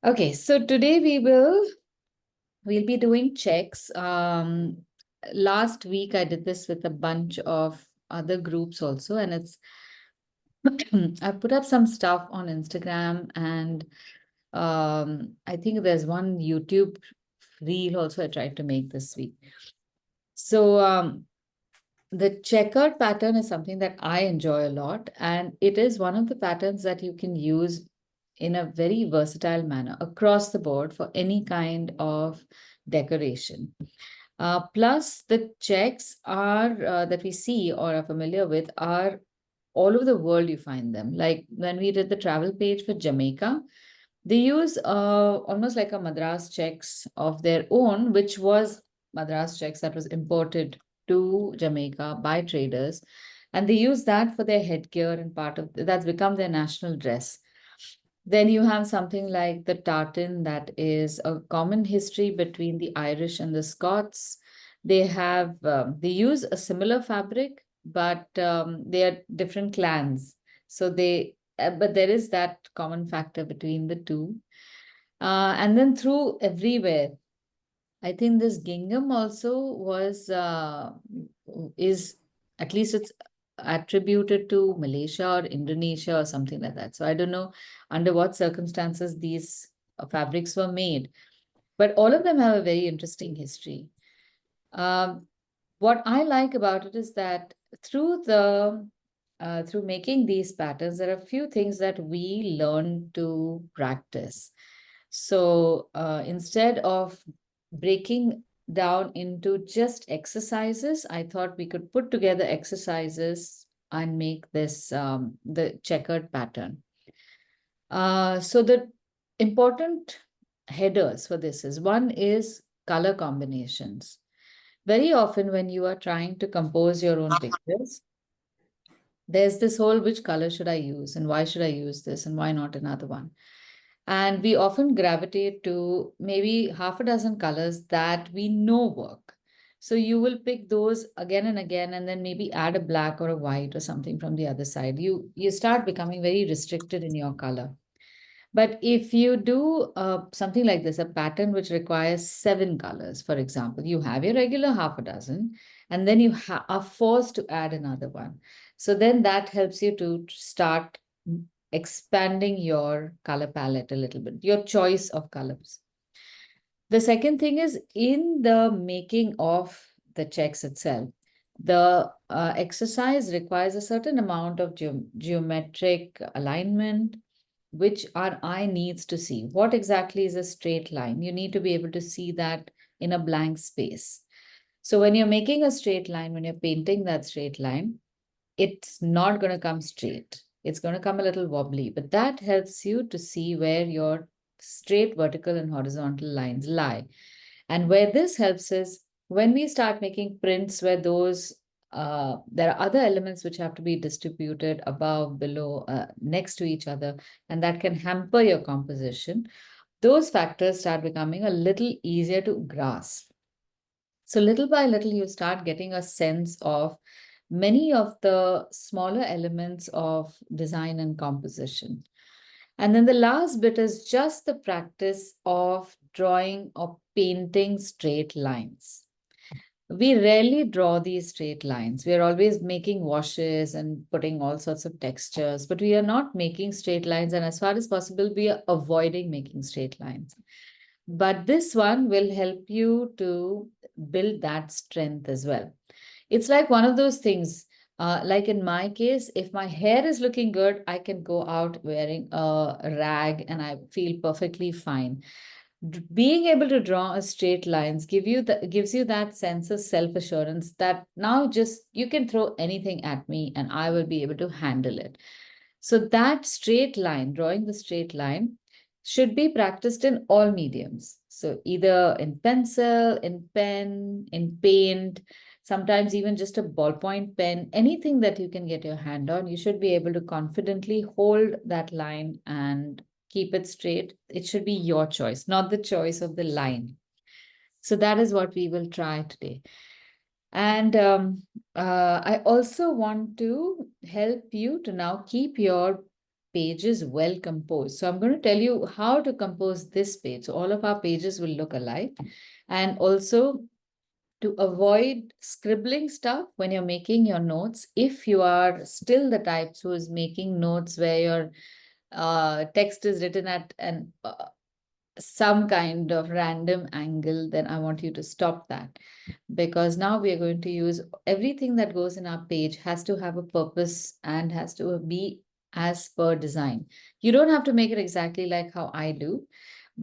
Okay, so today we'll be doing checks. Last week I did this with a bunch of other groups also, and it's I put up some stuff on Instagram, and I think there's one YouTube reel also I tried to make this week. So the checkered pattern is something that I enjoy a lot, and it is one of the patterns that you can use in a very versatile manner across the board for any kind of decoration. Plus, the checks are that we see or are familiar with are all over the world. You find them. Like when we did the travel page for Jamaica, they use almost like a Madras checks of their own, which was Madras checks that was imported to Jamaica by traders. And they use that for their headgear and part of that's become their national dress. Then you have something like the tartan, that is a common history between the Irish and the Scots. They use a similar fabric, but they are different clans. So but there is that common factor between the two. And then through everywhere, I think this gingham also is, at least it's attributed to Malaysia or Indonesia or something like that. So I don't know under what circumstances these fabrics were made, but all of them have a very interesting history. Um, what I like about it is that through making these patterns, there are a few things that we learn to practice. So instead of breaking down into just exercises, I thought we could put together exercises and make this the checkered pattern. So the important headers for this is one is color combinations. Very often, when you are trying to compose your own pictures, there's this whole which color should I use and why should I use this and why not another one? And we often gravitate to maybe half a dozen colors that we know work. So you will pick those again and again, and then maybe add a black or a white or something from the other side. You start becoming very restricted in your color. But if you do something like this, a pattern which requires 7 colors, for example, you have your regular half a dozen, and then you are forced to add another one. So then that helps you to start expanding your color palette a little bit, your choice of colors. The second thing is in the making of the checks itself, the exercise requires a certain amount of geometric alignment, which our eye needs to see. What exactly is a straight line? You need to be able to see that in a blank space. So when you're making a straight line, when you're painting that straight line, it's not going to come straight. It's going to come a little wobbly, but that helps you to see where your straight vertical and horizontal lines lie. And where this helps is when we start making prints where there are other elements which have to be distributed above, below, next to each other, and that can hamper your composition. Those factors start becoming a little easier to grasp. So little by little, you start getting a sense of many of the smaller elements of design and composition. And then the last bit is just the practice of drawing or painting straight lines. We rarely draw these straight lines. We are always making washes and putting all sorts of textures, but we are not making straight lines. And as far as possible, we are avoiding making straight lines. But this one will help you to build that strength as well. It's like one of those things. Like in my case, if my hair is looking good, I can go out wearing a rag and I feel perfectly fine. Being able to draw a straight lines gives you that sense of self-assurance that now just you can throw anything at me and I will be able to handle it. So that straight line, drawing the straight line, should be practiced in all mediums. So either in pencil, in pen, in paint, sometimes even just a ballpoint pen, anything that you can get your hand on, you should be able to confidently hold that line and keep it straight. It should be your choice, not the choice of the line. So that is what we will try today. And I also want to help you to now keep your page is well composed. So I'm going to tell you how to compose this page. So all of our pages will look alike. And also to avoid scribbling stuff when you're making your notes, if you are still the types who is making notes where your text is written at some kind of random angle, then I want you to stop that, because now we are going to use everything that goes in our page has to have a purpose and has to be as per design. You don't have to make it exactly like how I do,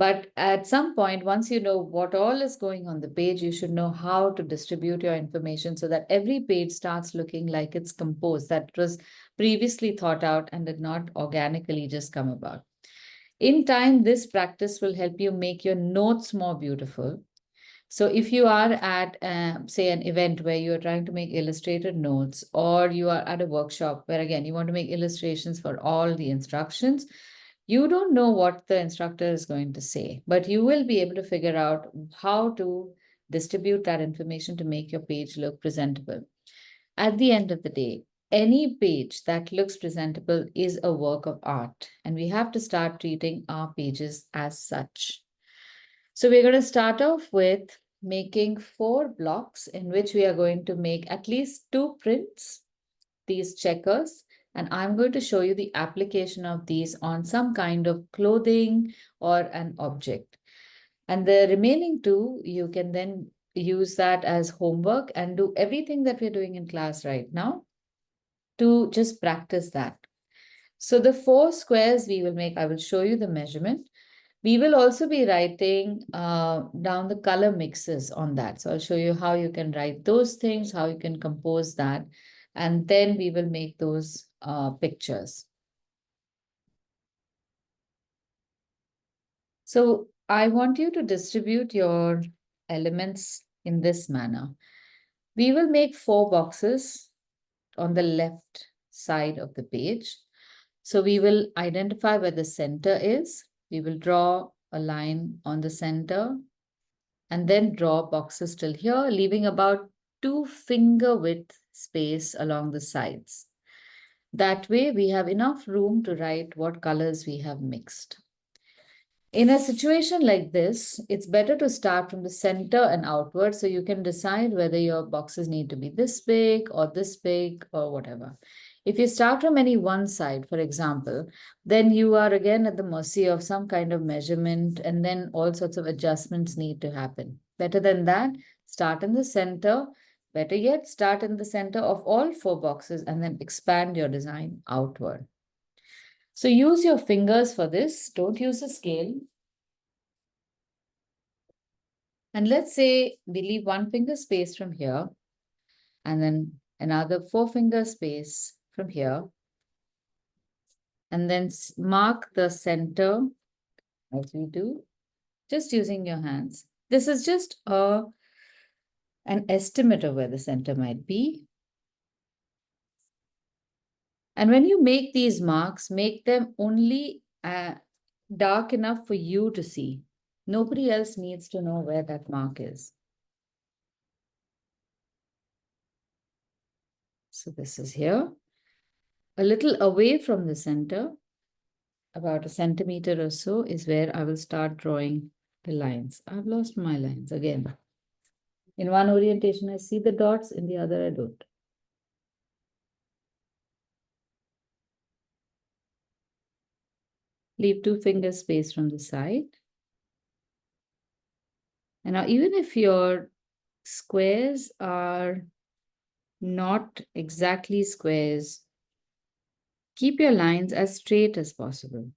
but at some point, once you know what all is going on the page, you should know how to distribute your information so that every page starts looking like it's composed, that it was previously thought out and did not organically just come about. In time, this practice will help you make your notes more beautiful. So if you are at, say, an event where you are trying to make illustrated notes, or you are at a workshop where, again, you want to make illustrations for all the instructions, you don't know what the instructor is going to say, but you will be able to figure out how to distribute that information to make your page look presentable. At the end of the day, any page that looks presentable is a work of art, and we have to start treating our pages as such. So we're going to start off with making 4 blocks in which we are going to make at least 2 prints, these checkers, and I'm going to show you the application of these on some kind of clothing or an object. And the remaining 2, you can then use that as homework and do everything that we're doing in class right now to just practice that. So the 4 squares we will make, I will show you the measurement. We will also be writing down the color mixes on that. So I'll show you how you can write those things, how you can compose that, and then we will make those pictures. So I want you to distribute your elements in this manner. We will make 4 boxes on the left side of the page. So we will identify where the center is. We will draw a line on the center and then draw boxes till here, leaving about 2 finger width space along the sides. That way we have enough room to write what colors we have mixed. In a situation like this, it's better to start from the center and outward so you can decide whether your boxes need to be this big or whatever. If you start from any one side, for example, then you are again at the mercy of some kind of measurement, and then all sorts of adjustments need to happen. Better than that, start in the center. Better yet, start in the center of all 4 boxes and then expand your design outward. So use your fingers for this. Don't use a scale. And let's say we leave 1 finger space from here and then another 4 finger space from here. And then mark the center as we do, just using your hands. This is just an estimate of where the center might be. And when you make these marks, make them only dark enough for you to see. Nobody else needs to know where that mark is. So this is here, a little away from the center, about 1 centimeter or so, is where I will start drawing the lines. I've lost my lines again. In one orientation, I see the dots, in the other, I don't. Leave 2 finger space from the side. And now, even if your squares are not exactly squares, keep your lines as straight as possible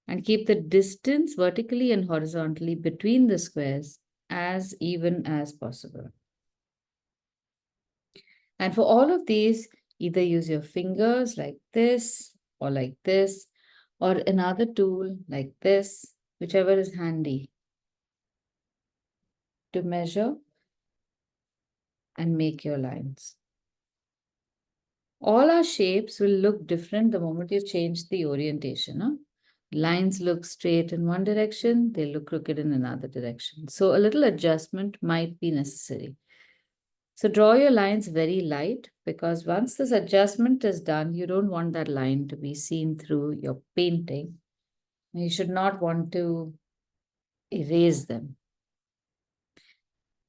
and keep the distance vertically and horizontally between the squares as even as possible. And for all of these, either use your fingers like this, or another tool like this, whichever is handy, to measure and make your lines. All our shapes will look different the moment you change the orientation. Huh? Lines look straight in one direction, they look crooked in another direction. So a little adjustment might be necessary. So draw your lines very light, because once this adjustment is done, you don't want that line to be seen through your painting. You should not want to erase them.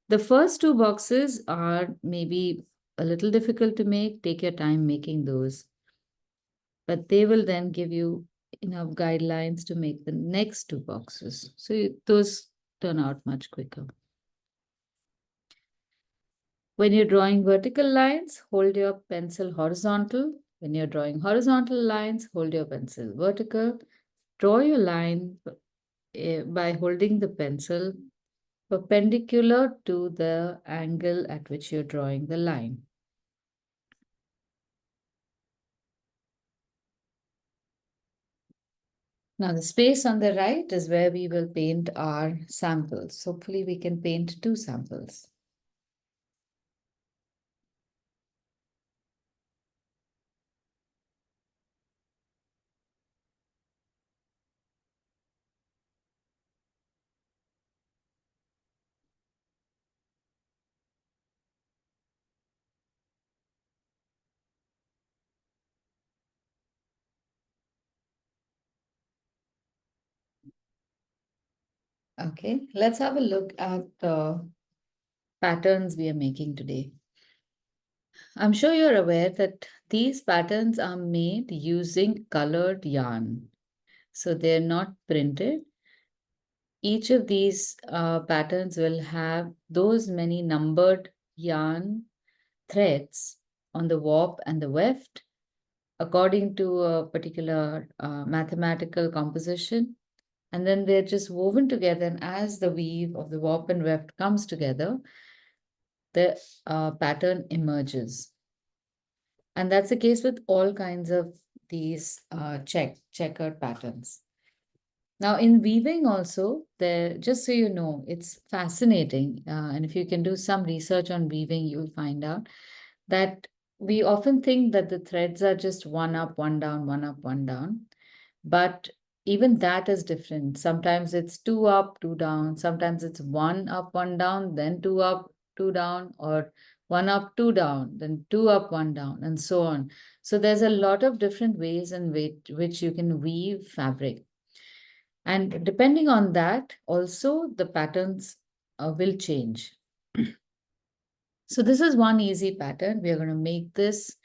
The first two boxes are maybe a little difficult to make. Take your time making those, but they will then give you enough guidelines to make the next two boxes. So those turn out much quicker. When you're drawing vertical lines, hold your pencil horizontal. When you're drawing horizontal lines, hold your pencil vertical. Draw your line by holding the pencil perpendicular to the angle at which you're drawing the line. Now, the space on the right is where we will paint our samples. Hopefully, we can paint two samples. Okay, let's have a look at the patterns we are making today. I'm sure you're aware that these patterns are made using colored yarn. So they're not printed. Each of these patterns will have those many numbered yarn threads on the warp and the weft according to a particular mathematical composition. And then they're just woven together. And as the weave of the warp and weft comes together, the pattern emerges. And that's the case with all kinds of these checkered patterns. Now, in weaving also, there, just so you know, it's fascinating. And if you can do some research on weaving, you'll find out that we often think that the threads are just one up, one down, one up, one down. But even that is different. Sometimes it's two up, two down. Sometimes it's one up, one down, then two up, two down, or one up, two down, then two up, one down, and so on. So there's a lot of different ways in which you can weave fabric. And depending on that, also the patterns will change. So this is one easy pattern. We are going to make this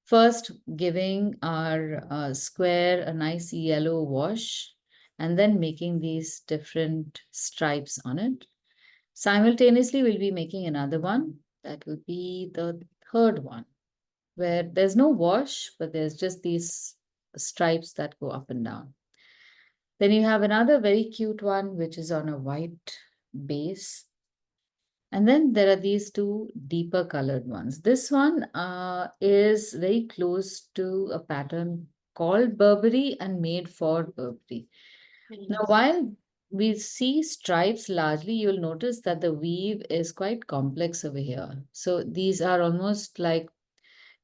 first, giving our square a nice yellow wash, and then making these different stripes on it. Simultaneously, we'll be making another one. That will be the third one, where there's no wash, but there's just these stripes that go up and down. Then you have another very cute one, which is on a white base. And then there are these two deeper colored ones. This one is very close to a pattern called Burberry and made for Burberry. Now, while we see stripes largely, you'll notice that the weave is quite complex over here. So these are almost like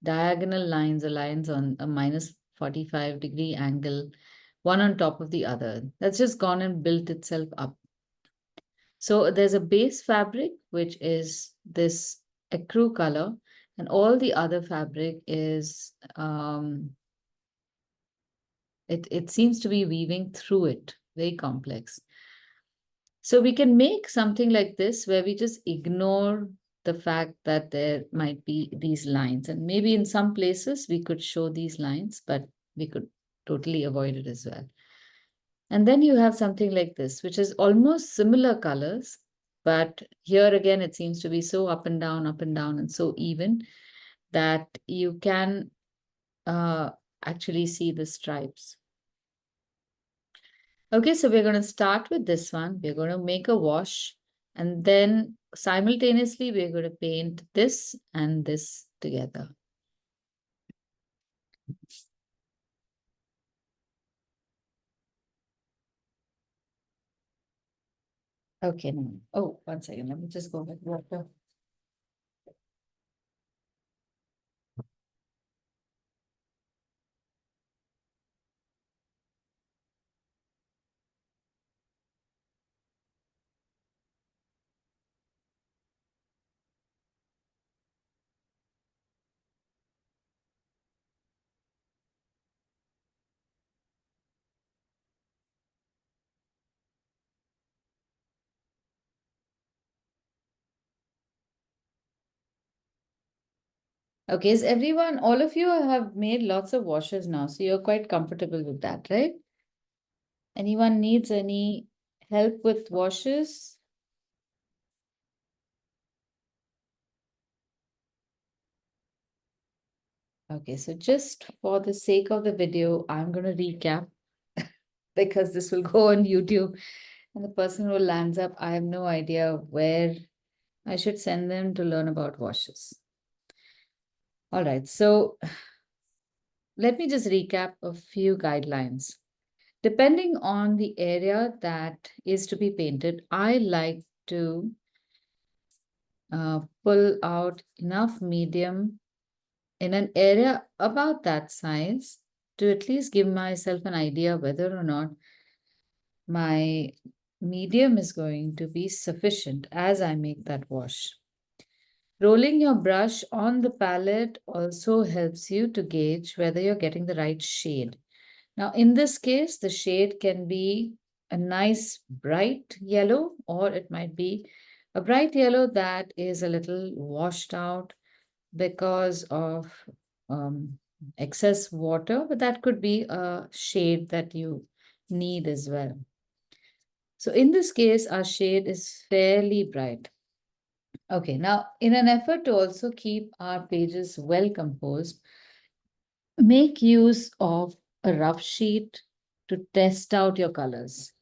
diagonal lines or lines on a minus 45-degree angle, one on top of the other. That's just gone and built itself up. So there's a base fabric, which is this ecru color, and all the other fabric is, it seems to be weaving through it, very complex. So we can make something like this where we just ignore the fact that there might be these lines. And maybe in some places we could show these lines, but we could totally avoid it as well. And then you have something like this, which is almost similar colors, but here again, it seems to be so up and down, and so even that you can actually see the stripes. Okay, so we're going to start with this one. We're going to make a wash, and then simultaneously, we're going to paint this and this together. Okay, now, oh, 1 second, let me just go with water. Okay, is everyone, all of you have made lots of washes now, so you're quite comfortable with that, right? Anyone needs any help with washes? Okay, so just for the sake of the video, I'm going to recap because this will go on YouTube and the person who lands up, I have no idea where I should send them to learn about washes. All right, so let me just recap a few guidelines. Depending on the area that is to be painted, I like to pull out enough medium in an area about that size to at least give myself an idea whether or not my medium is going to be sufficient as I make that wash. Rolling your brush on the palette also helps you to gauge whether you're getting the right shade. Now, in this case, the shade can be a nice bright yellow, or it might be a bright yellow that is a little washed out because of um, excess water, but that could be a shade that you need as well. So in this case, our shade is fairly bright. Okay, now in an effort to also keep our pages well composed, make use of a rough sheet to test out your colors.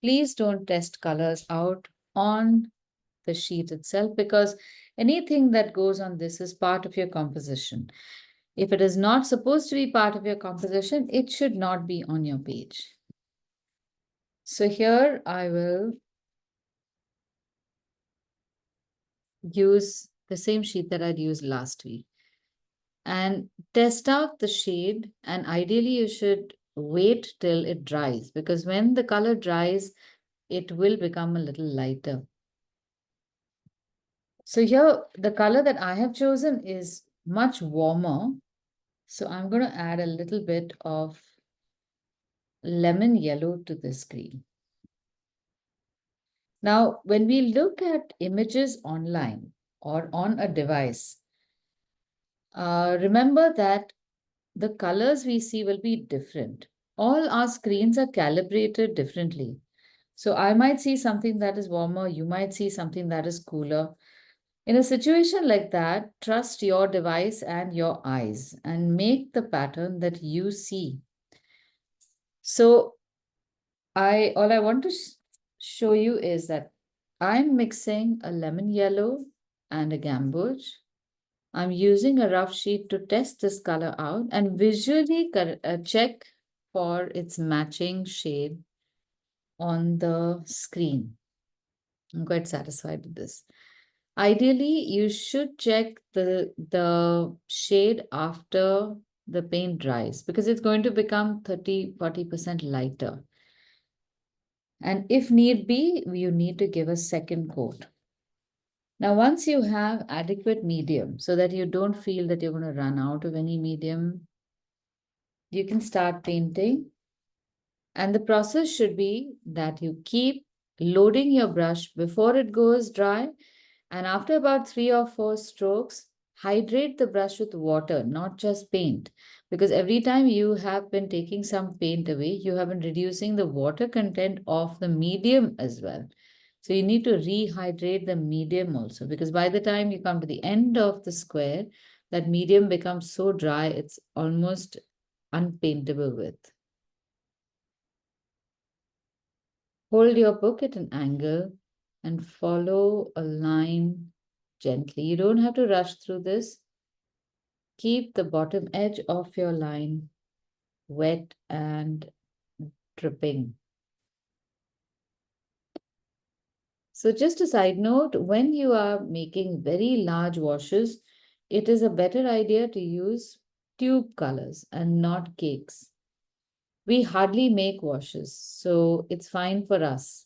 Please don't test colors out on the sheet itself because anything that goes on this is part of your composition. If it is not supposed to be part of your composition, it should not be on your page. So here I will use the same sheet that I'd used last week and test out the shade. And ideally, you should wait till it dries because when the color dries, it will become a little lighter. So here, the color that I have chosen is much warmer. So I'm going to add a little bit of lemon yellow to this green. Now, when we look at images online or on a device, remember that the colors we see will be different. All our screens are calibrated differently. So I might see something that is warmer, you might see something that is cooler. In a situation like that, trust your device and your eyes and make the pattern that you see. So all I want to show you is that I'm mixing a lemon yellow and a gamboge. I'm using a rough sheet to test this color out and visually check for its matching shade on the screen. I'm quite satisfied with this. Ideally, you should check the shade after the paint dries because it's going to become 30-40% lighter. And if need be, you need to give a second coat. Now, once you have adequate medium so that you don't feel that you're going to run out of any medium, you can start painting. And the process should be that you keep loading your brush before it goes dry. And after about 3 or 4 strokes, hydrate the brush with water, not just paint. Because every time you have been taking some paint away, you have been reducing the water content of the medium as well. So you need to rehydrate the medium also, because by the time you come to the end of the square, that medium becomes so dry, it's almost unpaintable with. Hold your book at an angle and follow a line gently. You don't have to rush through this. Keep the bottom edge of your line wet and dripping. So just a side note, when you are making very large washes, it is a better idea to use tube colors and not cakes. We hardly make washes, so it's fine for us.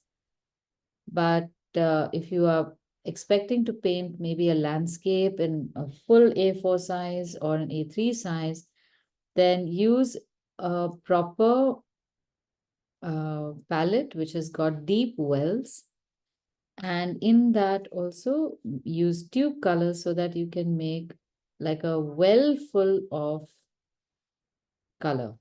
But if you are expecting to paint maybe a landscape in a full A4 size or an A3 size, then use a proper palette which has got deep wells. And in that also use tube colors so that you can make like a well full of color.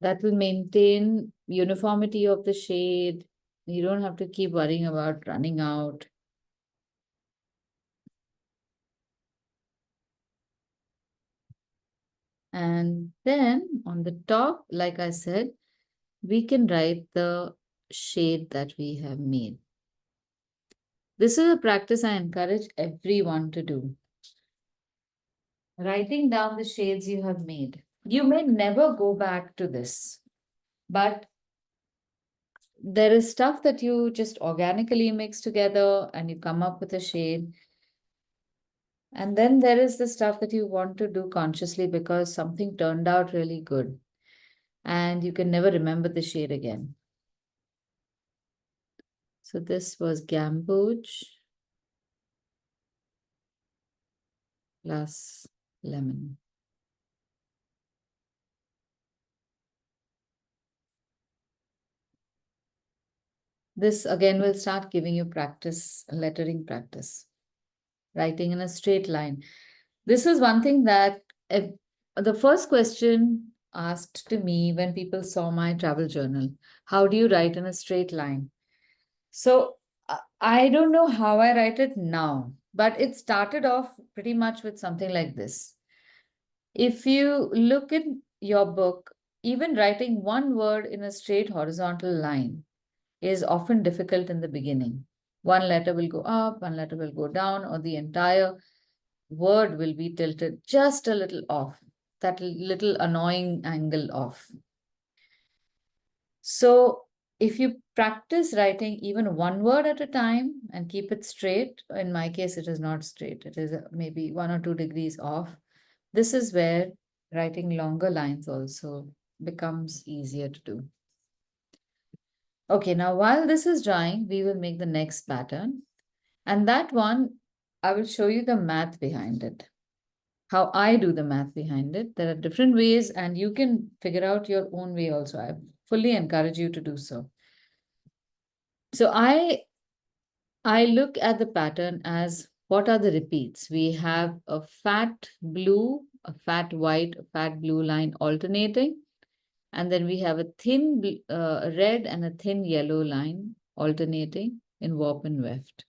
That will maintain uniformity of the shade. You don't have to keep worrying about running out. And then on the top, like I said, we can write the shade that we have made. This is a practice I encourage everyone to do. Writing down the shades you have made. You may never go back to this, but there is stuff that you just organically mix together and you come up with a shade. And then there is the stuff that you want to do consciously because something turned out really good and you can never remember the shade again. So this was gamboge plus lemon. This again will start giving you practice, lettering practice, writing in a straight line. This is one thing that the first question asked to me when people saw my travel journal, how do you write in a straight line? So I don't know how I write it now, but it started off pretty much with something like this. If you look in your book, even writing one word in a straight horizontal line is often difficult in the beginning. One letter will go up, one letter will go down, or the entire word will be tilted just a little off, that little annoying angle off. So if you practice writing even one word at a time and keep it straight, in my case, it is not straight, it is maybe 1 or 2 degrees off. This is where writing longer lines also becomes easier to do. Okay, now while this is drying, we will make the next pattern. And that one, I will show you the math behind it, how I do the math behind it. There are different ways, and you can figure out your own way also. I fully encourage you to do so. So I look at the pattern as what are the repeats? We have a fat blue, a fat white, a fat blue line alternating. And then we have a thin red and a thin yellow line alternating in warp and weft.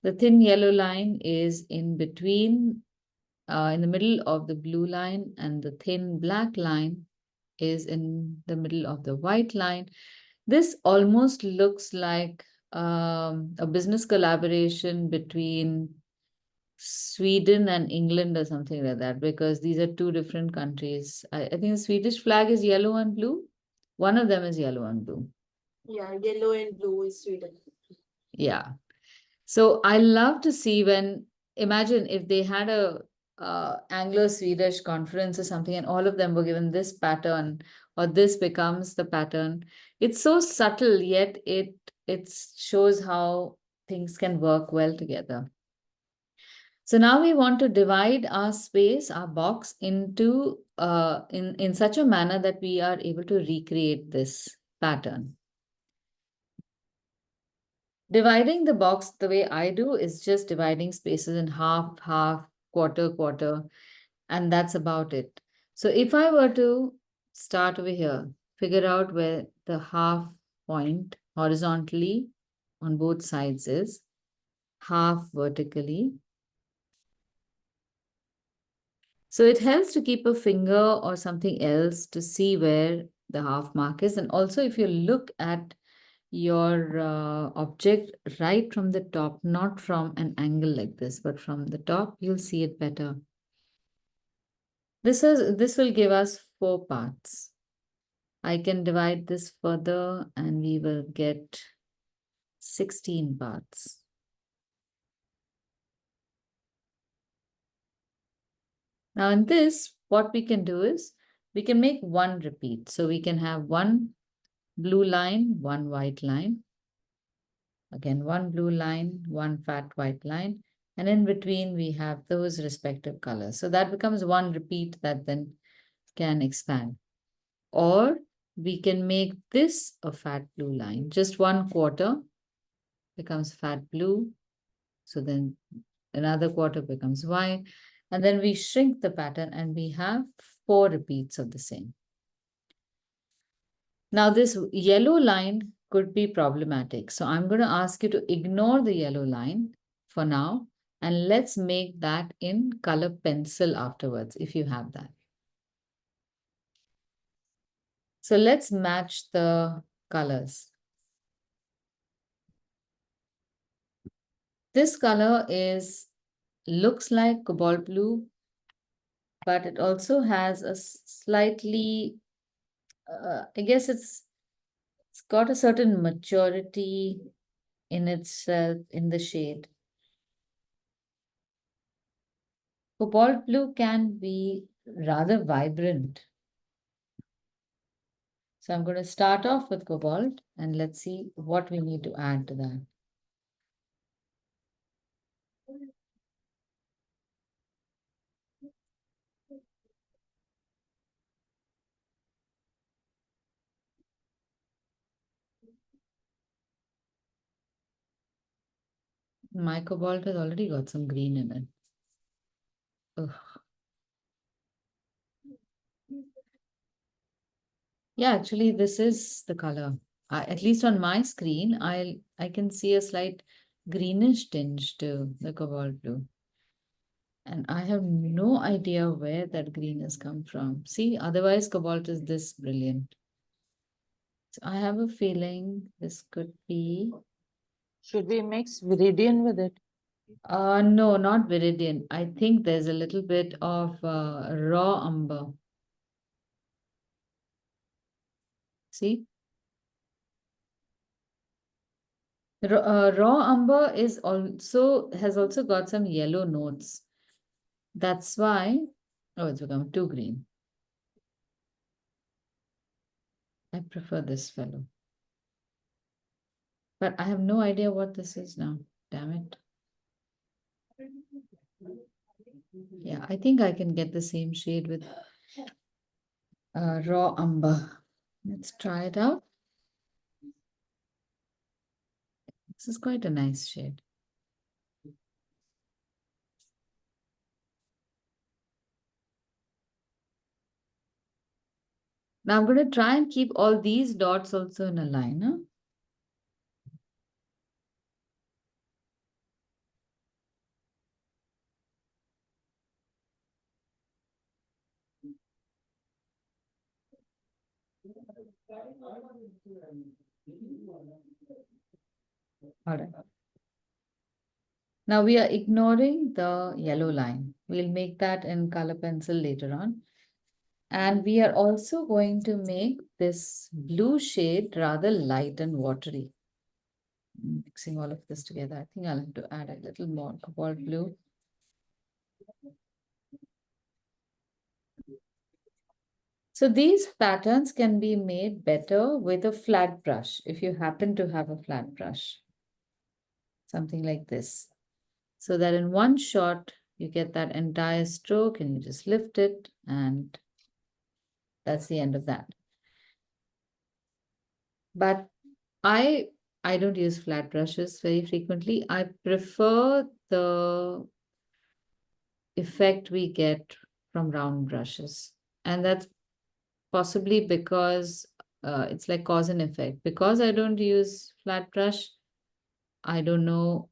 The thin yellow line is in between, in the middle of the blue line, and the thin black line is in the middle of the white line. This almost looks like a business collaboration between Sweden and England or something like that, because these are two different countries. I think the Swedish flag is yellow and blue. One of them is yellow and blue. Yeah, yellow and blue is Sweden. Yeah. So I love to see when, imagine if they had a Anglo-Swedish conference or something and all of them were given this pattern or this becomes the pattern. It's so subtle, yet it shows how things can work well together. So now we want to divide our space, our box into in such a manner that we are able to recreate this pattern. Dividing the box the way I do is just dividing spaces in half, half, quarter, quarter, and that's about it. So if I were to start over here, figure out where the half point horizontally on both sides is, half vertically. So it helps to keep a finger or something else to see where the half mark is. And also if you look at your object right from the top, not from an angle like this, but from the top, you'll see it better. This will give us 4 parts. I can divide this further and we will get 16 parts. Now in this, what we can do is we can make one repeat. So we can have one blue line, one white line. Again, one blue line, one fat white line. And in between, we have those respective colors. So that becomes one repeat that then can expand. Or we can make this a fat blue line. Just 1/4 becomes fat blue. So then another quarter becomes white, and then we shrink the pattern and we have 4 repeats of the same. Now this yellow line could be problematic. So I'm going to ask you to ignore the yellow line for now, and let's make that in color pencil afterwards, if you have that. So let's match the colors. This color looks like cobalt blue, but it also has a slightly, I guess it's got a certain maturity in itself in the shade. Cobalt blue can be rather vibrant. So I'm going to start off with cobalt and let's see what we need to add to that. My cobalt has already got some green in it. Ugh. Yeah, actually, this is the color. At least on my screen, I can see a slight greenish tinge to the cobalt blue. And I have no idea where that green has come from. See, otherwise cobalt is this brilliant. So I have a feeling this could be... Should we mix viridian with it? No, not viridian. I think there's a little bit of raw umber. See? Raw umber has also got some yellow notes. That's why, oh, it's become too green. I prefer this fellow. But I have no idea what this is now. Damn it. Yeah, I think I can get the same shade with raw umber. Let's try it out. This is quite a nice shade. Now I'm going to try and keep all these dots also in a line. Huh? All right. Now we are ignoring the yellow line. We'll make that in color pencil later on. And we are also going to make this blue shade rather light and watery. Mixing all of this together, I think I'll have to add a little more cobalt blue. So these patterns can be made better with a flat brush, if you happen to have a flat brush. Something like this. So that in one shot, you get that entire stroke and you just lift it, and that's the end of that. But I don't use flat brushes very frequently. I prefer the effect we get from round brushes. And that's possibly because it's like cause and effect. Because I don't use flat brush, I don't know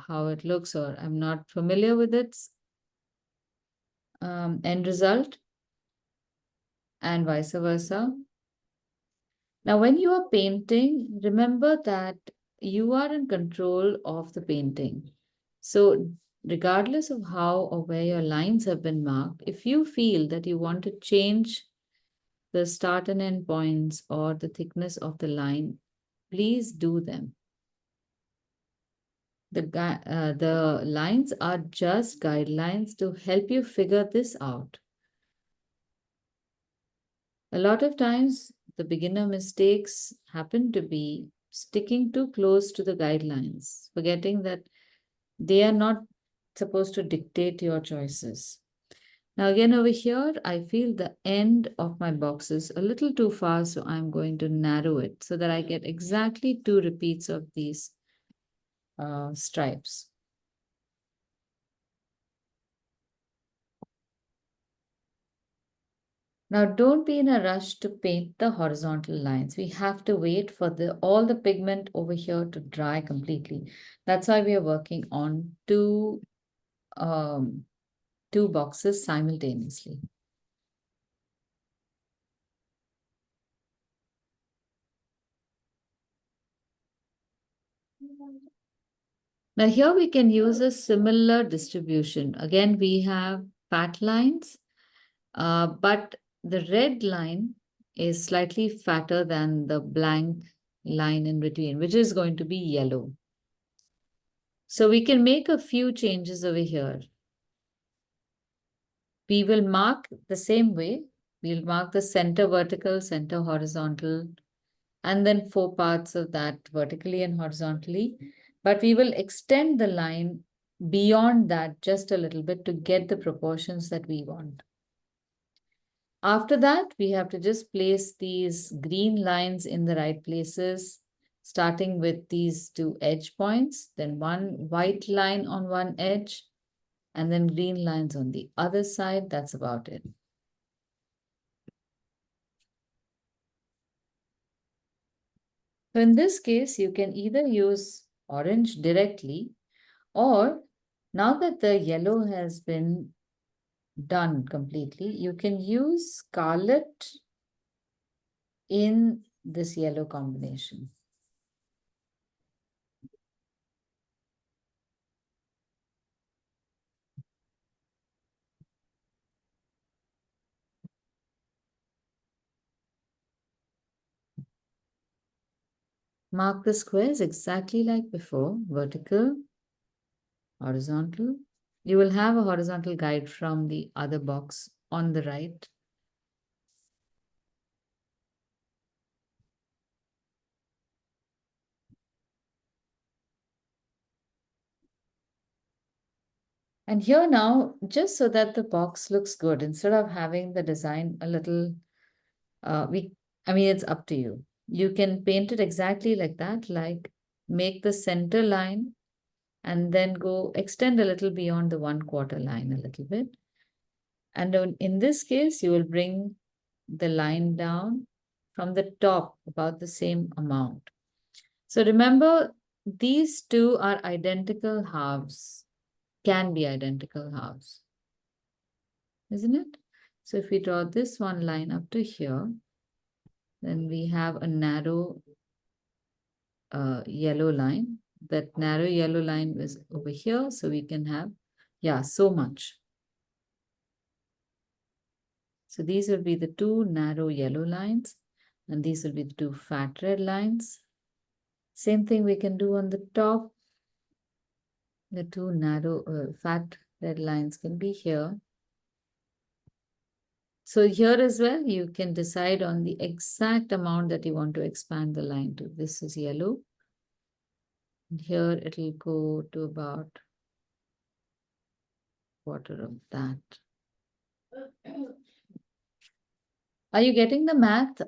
how it looks, or I'm not familiar with its end result, and vice versa. Now, when you are painting, remember that you are in control of the painting. So regardless of how or where your lines have been marked, if you feel that you want to change the start and end points or the thickness of the line, please do them. The lines are just guidelines to help you figure this out. A lot of times, the beginner mistakes happen to be sticking too close to the guidelines, forgetting that they are not supposed to dictate your choices. Now again over here, I feel the end of my box is a little too far, so I'm going to narrow it so that I get exactly 2 repeats of these stripes. Now, don't be in a rush to paint the horizontal lines. We have to wait for all the pigment over here to dry completely. That's why we are working on two boxes simultaneously. Now here we can use a similar distribution. Again, we have fat lines, but the red line is slightly fatter than the blank line in between, which is going to be yellow. So we can make a few changes over here. We will mark the same way. We'll mark the center vertical, center horizontal, and then 4 parts of that vertically and horizontally. But we will extend the line beyond that just a little bit to get the proportions that we want. After that, we have to just place these green lines in the right places, starting with these 2 edge points, then one white line on one edge, and then green lines on the other side. That's about it. So in this case, you can either use orange directly, or now that the yellow has been done completely, you can use scarlet in this yellow combination. Mark the squares exactly like before, vertical, horizontal. You will have a horizontal guide from the other box on the right. And here now, just so that the box looks good, instead of having the design a little, I mean, it's up to you. You can paint it exactly like that, like make the center line and then go extend a little beyond the 1/4 line a little bit. And in this case, you will bring the line down from the top about the same amount. So remember, these two are identical halves, can be identical halves, isn't it? So if we draw this one line up to here, then we have a narrow yellow line. That narrow yellow line is over here, so we can have, yeah, so much. So these will be the 2 narrow yellow lines, and these will be the 2 fat red lines. Same thing we can do on the top. The 2 narrow fat red lines can be here. So here as well, you can decide on the exact amount that you want to expand the line to. This is yellow. And here it will go to about 1/4 of that. Are you getting the math?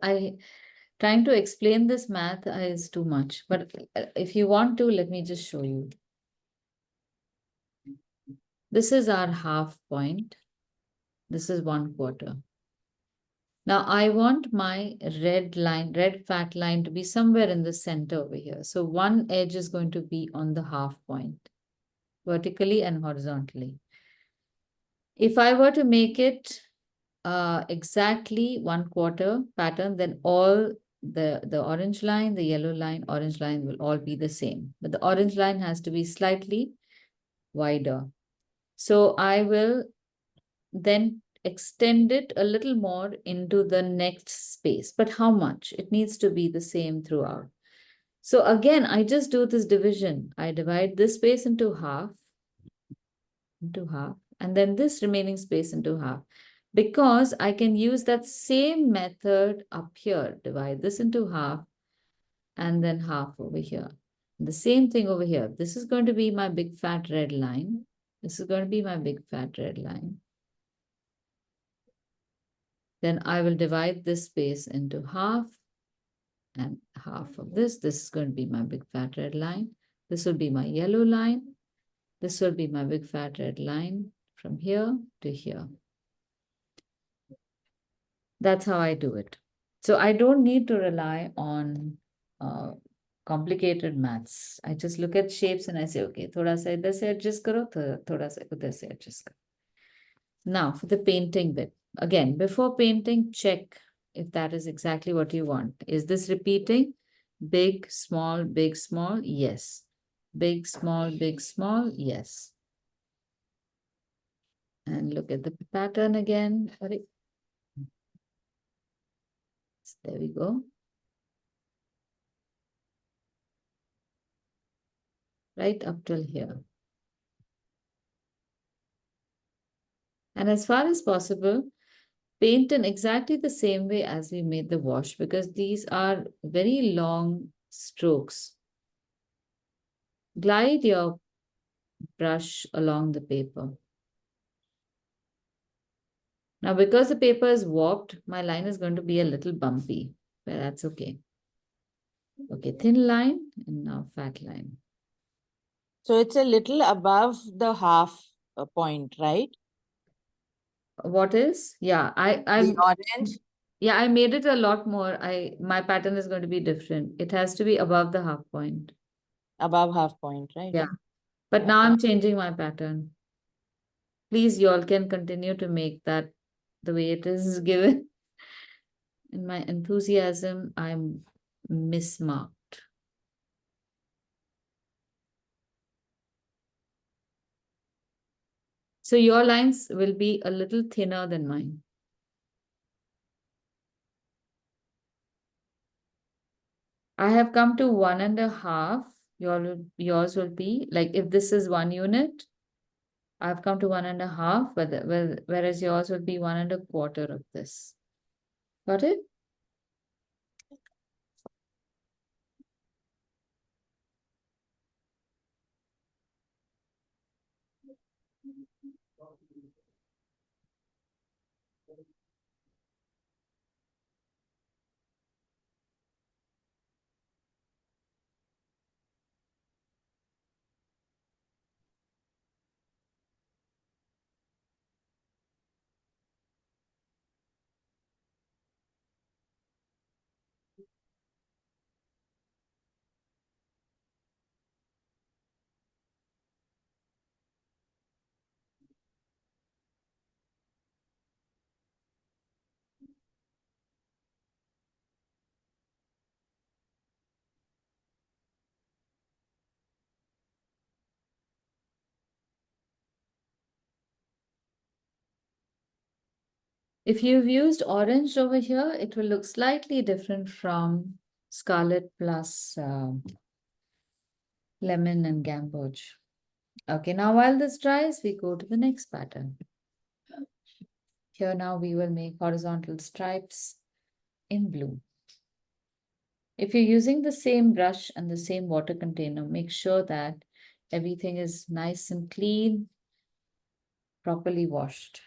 Trying to explain this math is too much, but if you want to, let me just show you. This is our half point. This is 1/4. Now I want my red line, red fat line to be somewhere in the center over here. So one edge is going to be on the half point, vertically and horizontally. If I were to make it exactly 1/4 pattern, then all the orange line, the yellow line, orange line will all be the same. But the orange line has to be slightly wider. So I will then extend it a little more into the next space. But how much? It needs to be the same throughout. So again, I just do this division. I divide this space into half, and then this remaining space into half. Because I can use that same method up here. Divide this into half and then half over here. The same thing over here. This is going to be my big fat red line. This is going to be my big fat red line. Then I will divide this space into half and half of this. This is going to be my big fat red line. This will be my yellow line. This will be my big fat red line from here to here. That's how I do it. So I don't need to rely on complicated maths. I just look at shapes and I say, okay, thoda sa idhar se adjust karo, thoda sa udhar se adjust karo. Now for the painting bit. Again, before painting, check if that is exactly what you want. Is this repeating? Big, small, big, small? Yes. Big, small, yes. And look at the pattern again. Sorry. There we go. Right up till here. And as far as possible, paint in exactly the same way as we made the wash, because these are very long strokes. Glide your brush along the paper. Now, because the paper is warped, my line is going to be a little bumpy, but that's okay. Okay, thin line and now fat line. So it's a little above the half point, right? What is? Yeah, The I orange yeah, I made it a lot more. My pattern is going to be different. It has to be above the half point. above half point, right? Yeah. But now Okay. I'm changing my pattern. Please, you all can continue to make that the way it is given. In my enthusiasm, I'm mismarked. So your lines will be a little thinner than mine. I have come to 1.5. Yours will be like if this is 1 unit, I've come to 1.5, whereas yours will be 1.25 of this. Got it? If you've used orange over here, it will look slightly different from scarlet plus lemon and gamboge. Okay, now while this dries, we go to the next pattern. Here now we will make horizontal stripes in blue. If you're using the same brush and the same water container, make sure that everything is nice and clean, properly washed.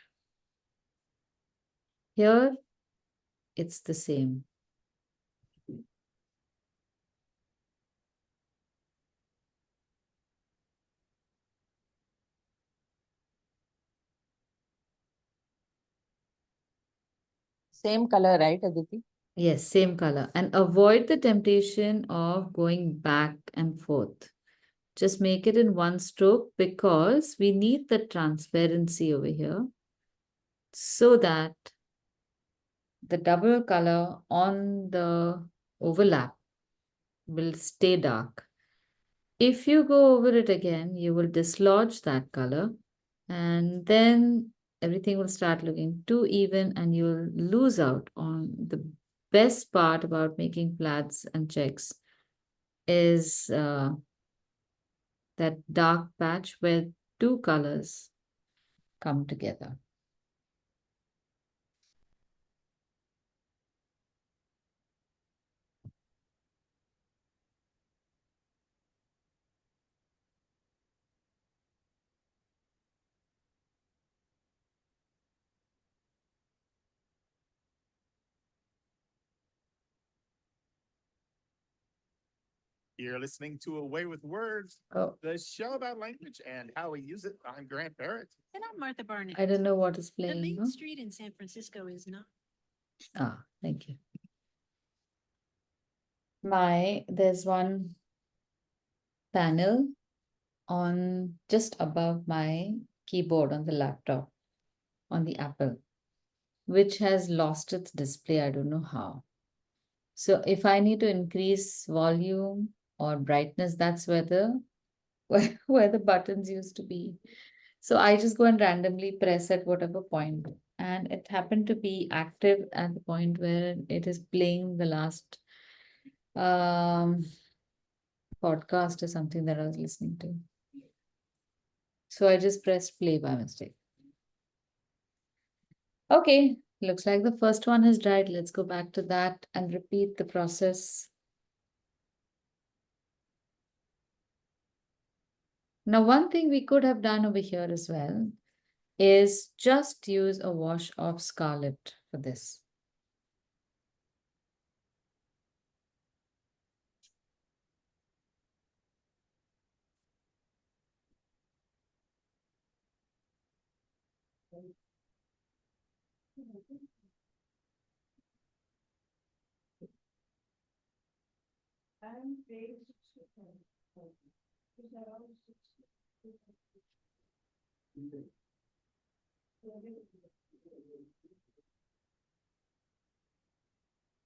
Here, it's the same. Same color, right, Aditi? Yes, same color. And avoid the temptation of going back and forth. Just make it in one stroke because we need the transparency over here so that the double color on the overlap will stay dark. If you go over it again, you will dislodge that color and then everything will start looking too even and you'll lose out on the best part about making plaids and checks is that dark patch where two colors come together. You're listening to A Way with Words, Oh, the show about language and how we use it. I'm Grant Barrett. And I'm Martha Barnett. I don't know what is The playing. main Huh? street in San Francisco is not. Ah, thank you. There's one panel on just above my keyboard on the laptop, on the Apple, which has lost its display. I don't know how. So if I need to increase volume or brightness, that's where where the buttons used to be. So I just go and randomly press at whatever point, and it happened to be active at the point where it is playing the last um podcast or something that I was listening to. So I just pressed play by mistake. Okay, looks like the first one has dried. Let's go back to that and repeat the process. Now, one thing we could have done over here as well is just use a wash of scarlet for this.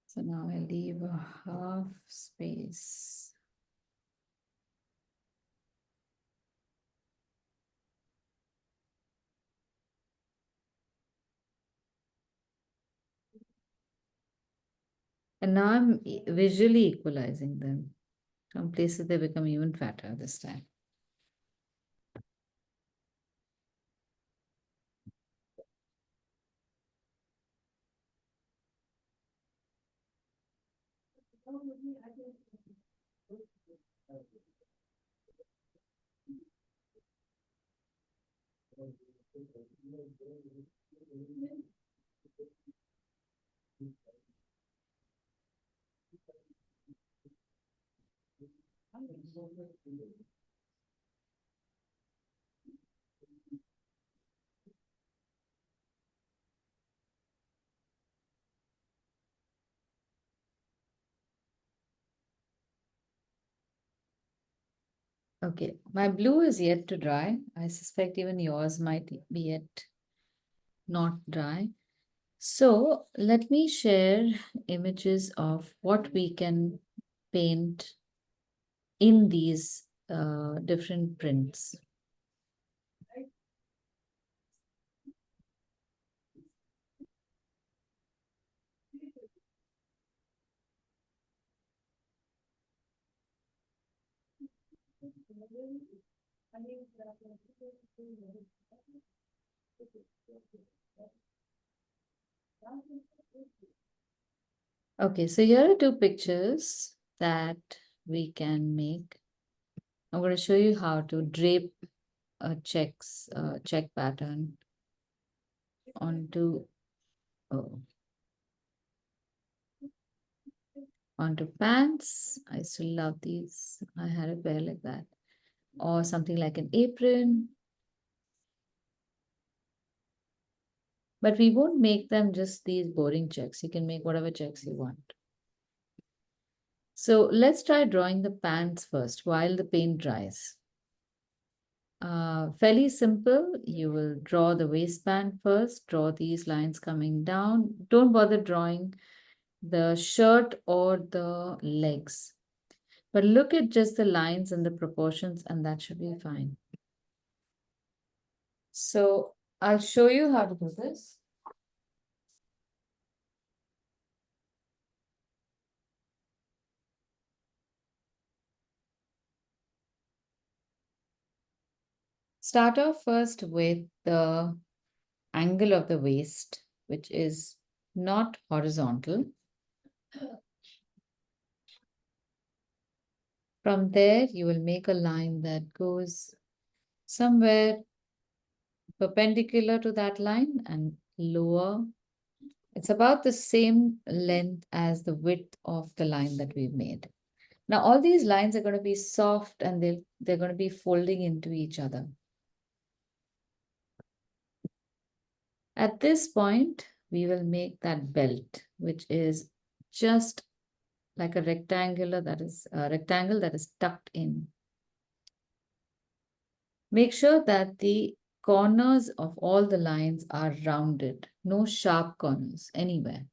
So now I leave a half space. And now I'm visually equalizing them. Some places they become even fatter this time. Okay, my blue is yet to dry. I suspect even yours might be yet not dry. So let me share images of what we can paint in these different prints. Okay, so here are two pictures that we can make. I'm going to show you how to drape a check pattern onto onto pants. I still love these. I had a pair like that, or something like an apron. But we won't make them just these boring checks. You can make whatever checks you want. So let's try drawing the pants first while the paint dries. Fairly simple. You will draw the waistband first, draw these lines coming down. Don't bother drawing the shirt or the legs, but look at just the lines and the proportions, and that should be fine. So I'll show you how to do this. Start off first with the angle of the waist, which is not horizontal. From there, you will make a line that goes somewhere perpendicular to that line and lower. It's about the same length as the width of the line that we've made. Now, all these lines are going to be soft and they're going to be folding into each other. At this point, we will make that belt, which is just like a rectangle that is tucked in. Make sure that the corners of all the lines are rounded, no sharp corners anywhere.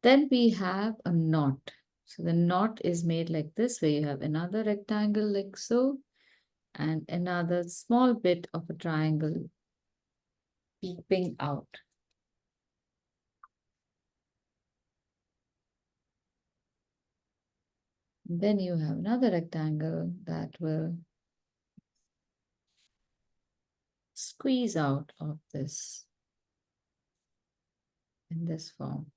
Then we have a knot. So the knot is made like this, where you have another rectangle like so, and another small bit of a triangle peeping out. Then you have another rectangle that will squeeze out of this in this form.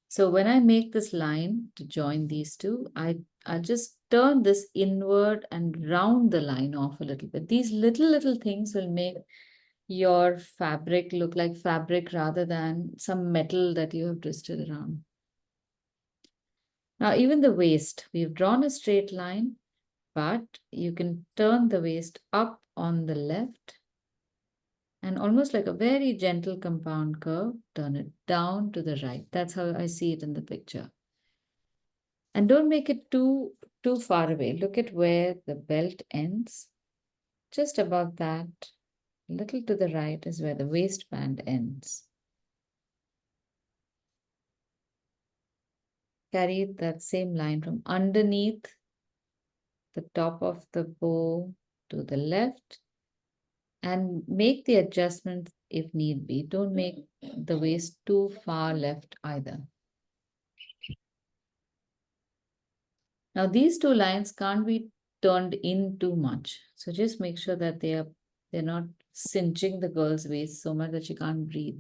So when I make this line to join these two, I'll just turn this inward and round the line off a little bit. These little things will make your fabric look like fabric rather than some metal that you have twisted around. Now, even the waist, we've drawn a straight line, but you can turn the waist up on the left and almost like a very gentle compound curve, turn it down to the right. That's how I see it in the picture. And don't make it too far away. Look at where the belt ends. Just above that, a little to the right is where the waistband ends. Carry that same line from underneath the top of the bow to the left and make the adjustment if need be. Don't make the waist too far left either. Now these two lines can't be turned in too much. So just make sure that they're not cinching the girl's waist so much that she can't breathe.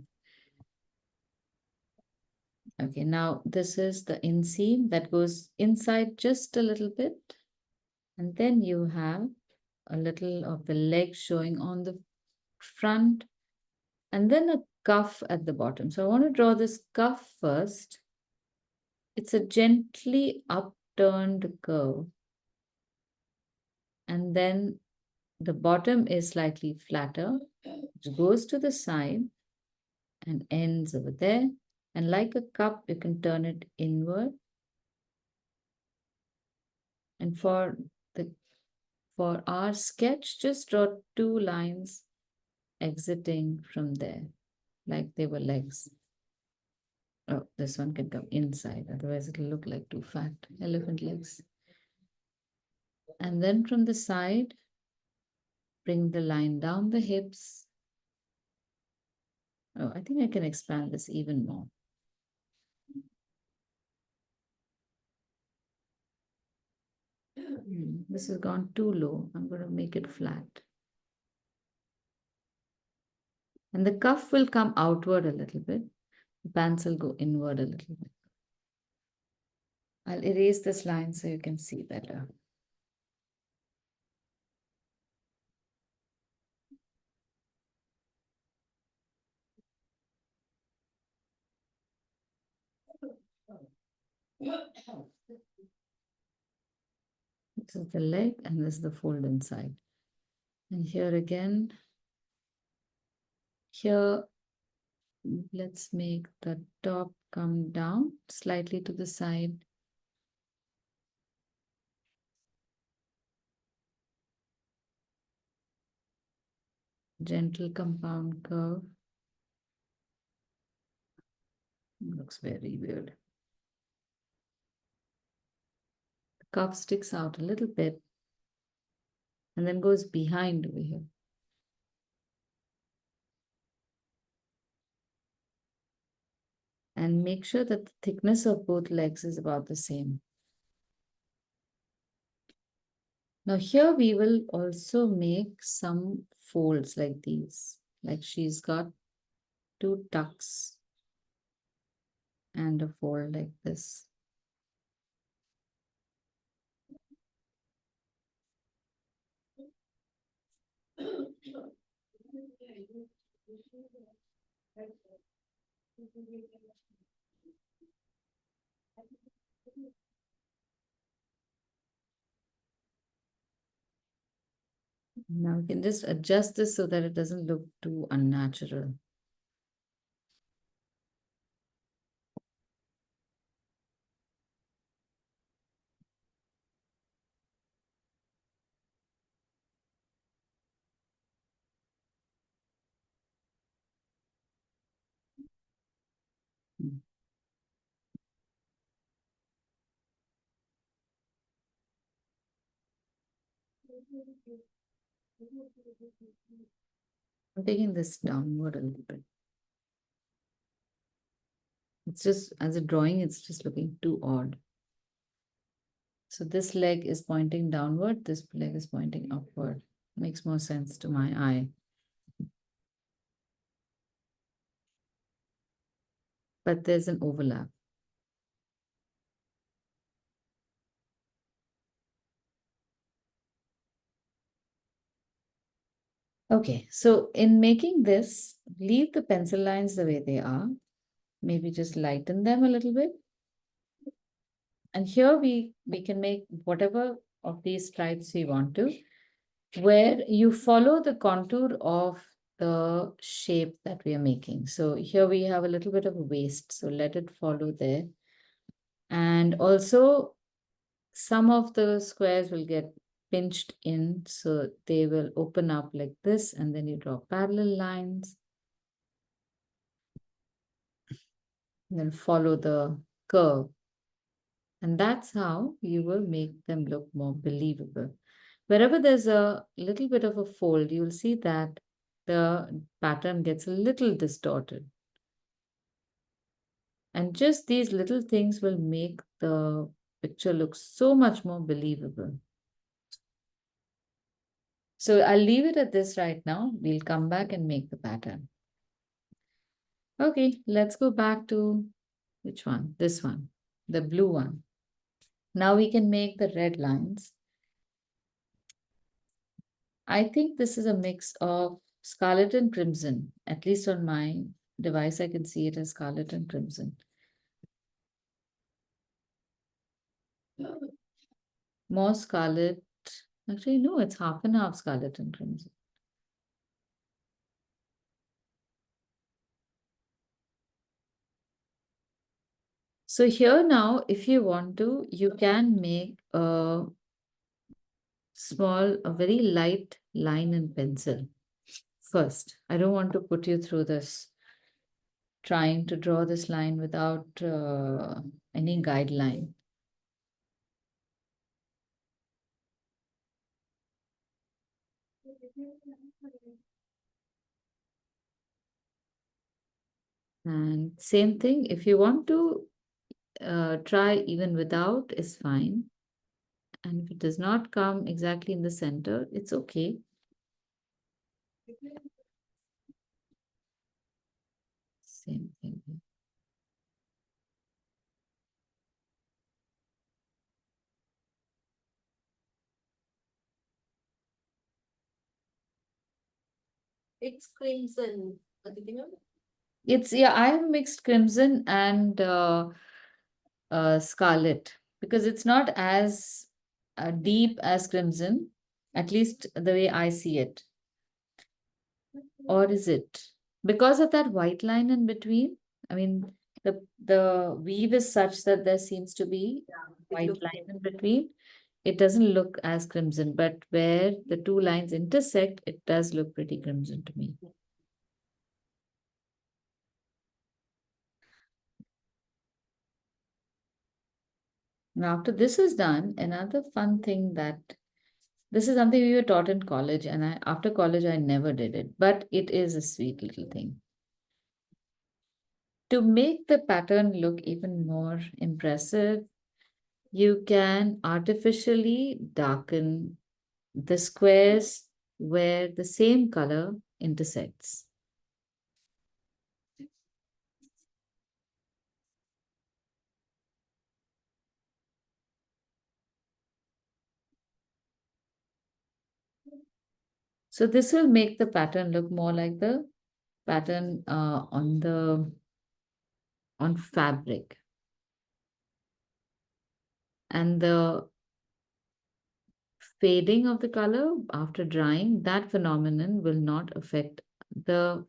Okay, now this is the inseam that goes inside just a little bit. And then you have a little of the leg showing on the front and then a cuff at the bottom. So I want to draw this cuff first. It's a gently upturned curve. And then the bottom is slightly flatter, which goes to the side and ends over there. And like a cup, you can turn it inward. And for our sketch, just draw two lines exiting from there, like they were legs. Oh, this one can come inside, otherwise it'll look like two fat elephant legs. And then from the side, bring the line down the hips. Oh, I think I can expand this even more. This has gone too low. I'm going to make it flat. And the cuff will come outward a little bit. The pants will go inward a little bit. I'll erase this line so you can see better. This is the leg and this is the fold inside. And here again, here, let's make the top come down slightly to the side. Gentle compound curve. Looks very weird. The cuff sticks out a little bit and then goes behind over here. And make sure that the thickness of both legs is about the same. Now here we will also make some folds like these, like she's got two tucks and a fold like this. Now we can just adjust this so that it doesn't look too unnatural. I'm taking this downward a little bit. It's just, as a drawing, it's just looking too odd. So this leg is pointing downward, this leg is pointing upward. Makes more sense to my eye. But there's an overlap. Okay, so in making this, leave the pencil lines the way they are. Maybe just lighten them a little bit. And here we can make whatever of these stripes we want to, where you follow the contour of the shape that we are making. So here we have a little bit of a waist, so let it follow there. And also some of the squares will get pinched in, so they will open up like this, and then you draw parallel lines. And then follow the curve. And that's how you will make them look more believable. Wherever there's a little bit of a fold, you'll see that the pattern gets a little distorted. And just these little things will make the picture look so much more believable. So I'll leave it at this right now. We'll come back and make the pattern. Okay, let's go back to which one? This one, the blue one. Now we can make the red lines. I think this is a mix of scarlet and crimson. At least on my device, I can see it as scarlet and crimson. More scarlet. Actually, no, it's half and half scarlet and crimson. So here now, if you want to, you can make a small, a very light line in pencil first. I don't want to put you through this, trying to draw this line without any guideline. And same thing, if you want to try even without is fine. And if it does not come exactly in the center, it's okay. Same thing. It's crimson. It's, yeah, I have mixed crimson and scarlet because it's not as deep as crimson, at least the way I see it. Or is it? Because of that white line in between? I mean, the weave is such that there seems to be white line in between. It doesn't look as crimson, but where the two lines intersect, it does look pretty crimson to me. Now, after this is done, another fun thing that this is something we were taught in college, and after college, I never did it, but it is a sweet little thing. To make the pattern look even more impressive, you can artificially darken the squares where the same color intersects. So this will make the pattern look more like the pattern on fabric. And the fading of the color after drying, that phenomenon will not affect the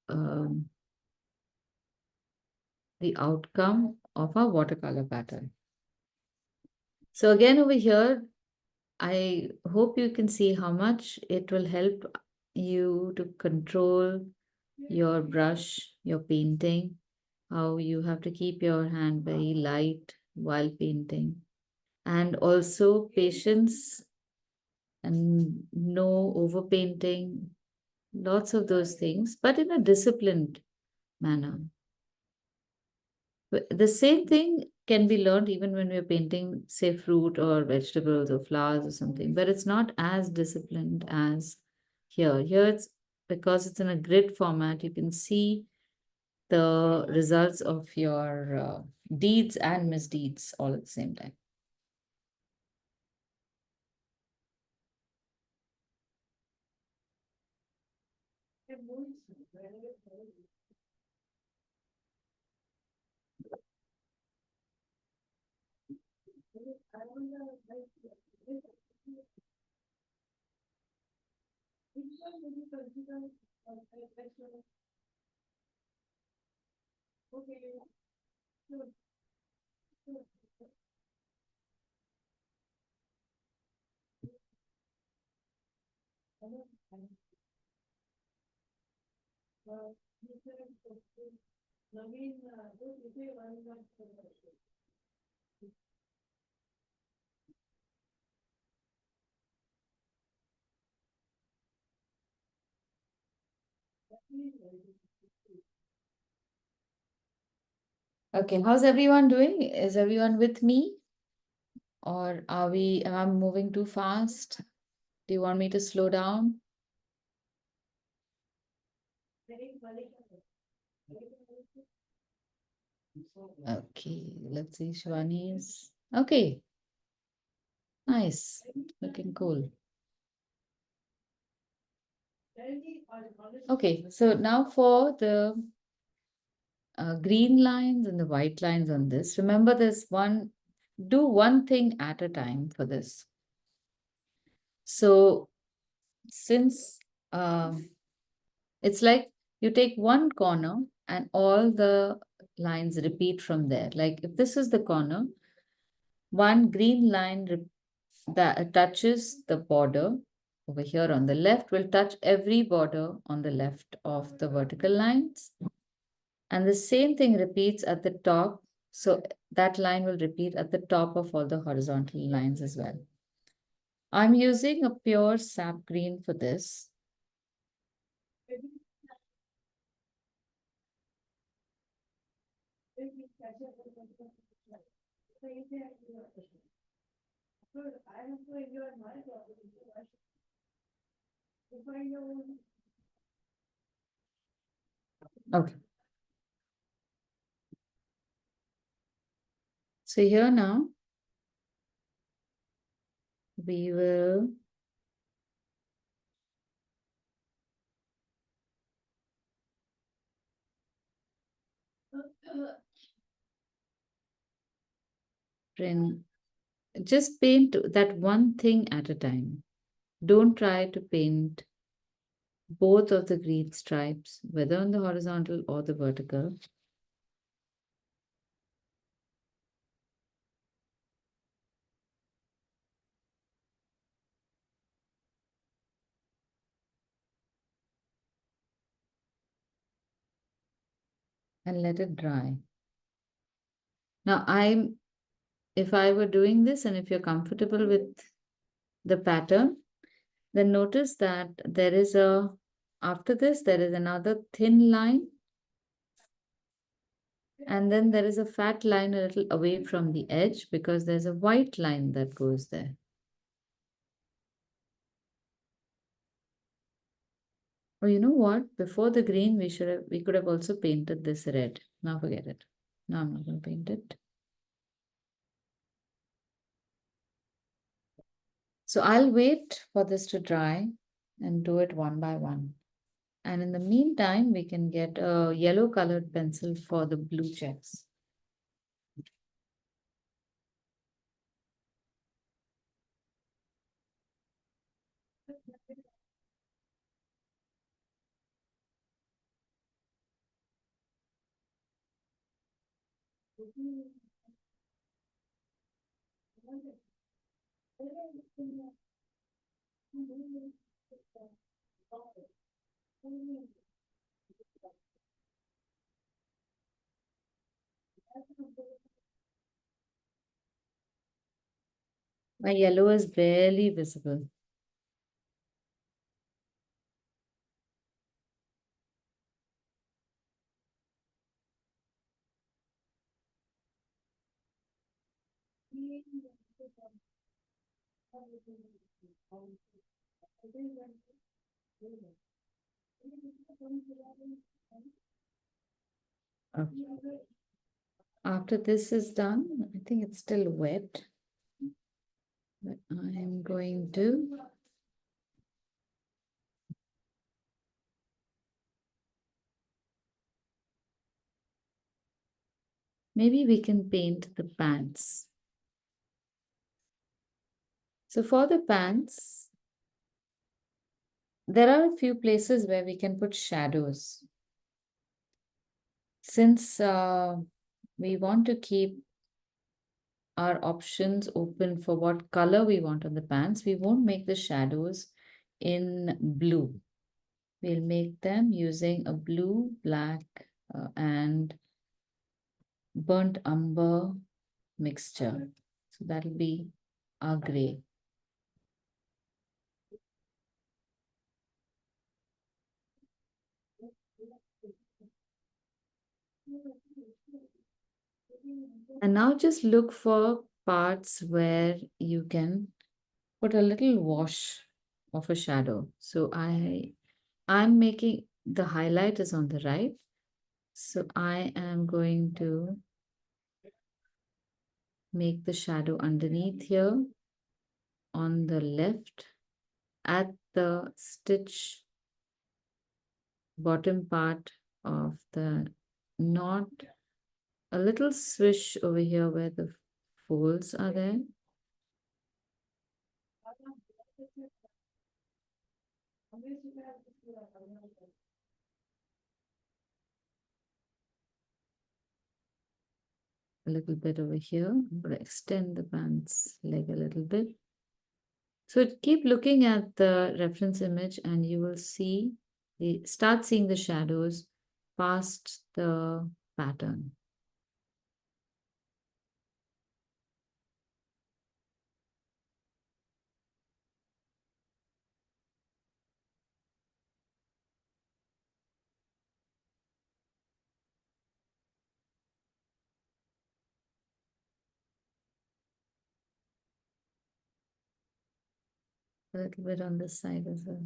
um, the outcome of our watercolor pattern. So again over here, I hope you can see how much it will help you to control your brush, your painting, how you have to keep your hand very light while painting, and also patience and no overpainting, lots of those things, but in a disciplined manner. The same thing can be learned even when we're painting, say, fruit or vegetables or flowers or something, but it's not as disciplined as here. Here it's because it's in a grid format, you can see the results of your deeds and misdeeds all at the same time. Okay, how's everyone doing? Is everyone with me? Or am I moving too fast? Do you want me to slow down? Okay, let's see, Shivani's. Okay, nice, looking cool. Okay, so now for the green lines and the white lines on this. Remember this one, do one thing at a time for this. So since it's like you take one corner and all the lines repeat from there. Like if this is the corner, one green line that touches the border over here on the left will touch every border on the left of the vertical lines. And the same thing repeats at the top. So that line will repeat at the top of all the horizontal lines as well. I'm using a pure sap green for this. Okay. So here now, we will print, just paint that one thing at a time. Don't try to paint both of the green stripes, whether on the horizontal or the vertical. And let it dry. Now if I were doing this and if you're comfortable with the pattern, then notice that after this, there is another thin line. And then there is a fat line a little away from the edge because there's a white line that goes there. Oh, you know what? Before the green, we could have also painted this red. Now forget it. No, I'm not going to paint it. So I'll wait for this to dry and do it one by one. And in the meantime, we can get a yellow colored pencil for the blue checks. My yellow is barely visible. Okay. After this is done, I think it's still wet, but I am going to maybe we can paint the pants. So for the pants, there are a few places where we can put shadows. Since we want to keep our options open for what color we want on the pants, we won't make the shadows in blue. We'll make them using a blue, black, and burnt umber mixture. So that'll be our gray. And now just look for parts where you can put a little wash of a shadow. So I'm making the highlight is on the right. So I am going to make the shadow underneath here on the left at the stitch bottom part of the knot, a little swish over here where the folds are there. A little bit over here. I'm going to extend the pants leg a little bit. So keep looking at the reference image and you will see, start seeing the shadows past the pattern. A little bit on this side as well.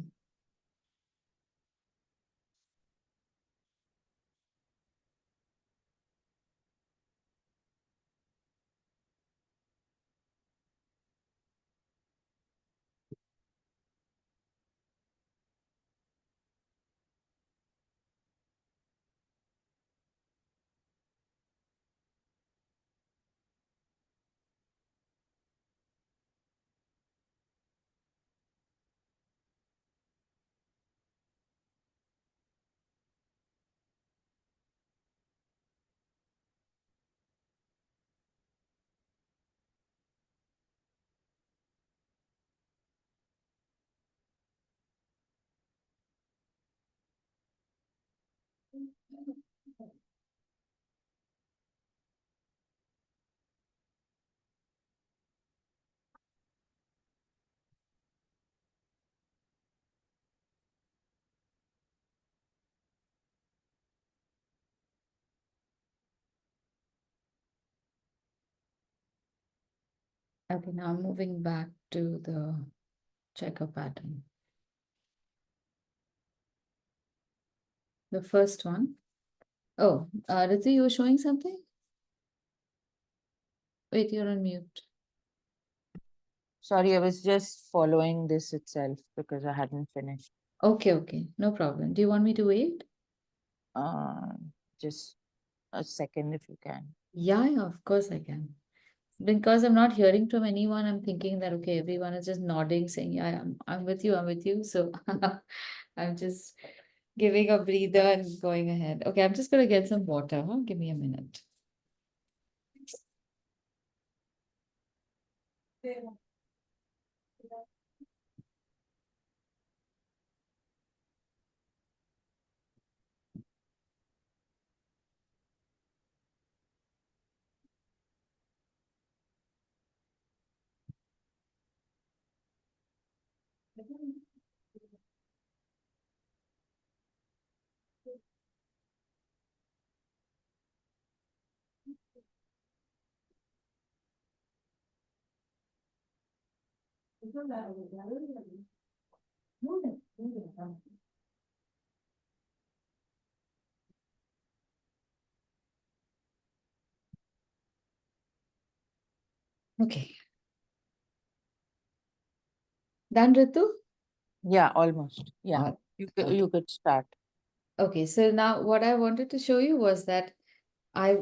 Okay, now I'm moving back to the checker pattern. The first one. Oh, Ritu, you were showing something? Wait, you're on mute. Sorry, I was just following this itself because I hadn't finished. Okay, no problem. Do you want me to wait? Uh, just a second if you can. Yeah, of course I can. because I'm not hearing from anyone, I'm thinking that, okay, everyone is just nodding, saying, yeah, I'm with you, I'm with you. So I'm just giving a breather and going ahead. Okay, I'm just going to get some water. Huh? Give me a minute. Okay. Done, Ritu? Yeah, almost. Yeah, All- you could start. Okay, so now what I wanted to show you was that I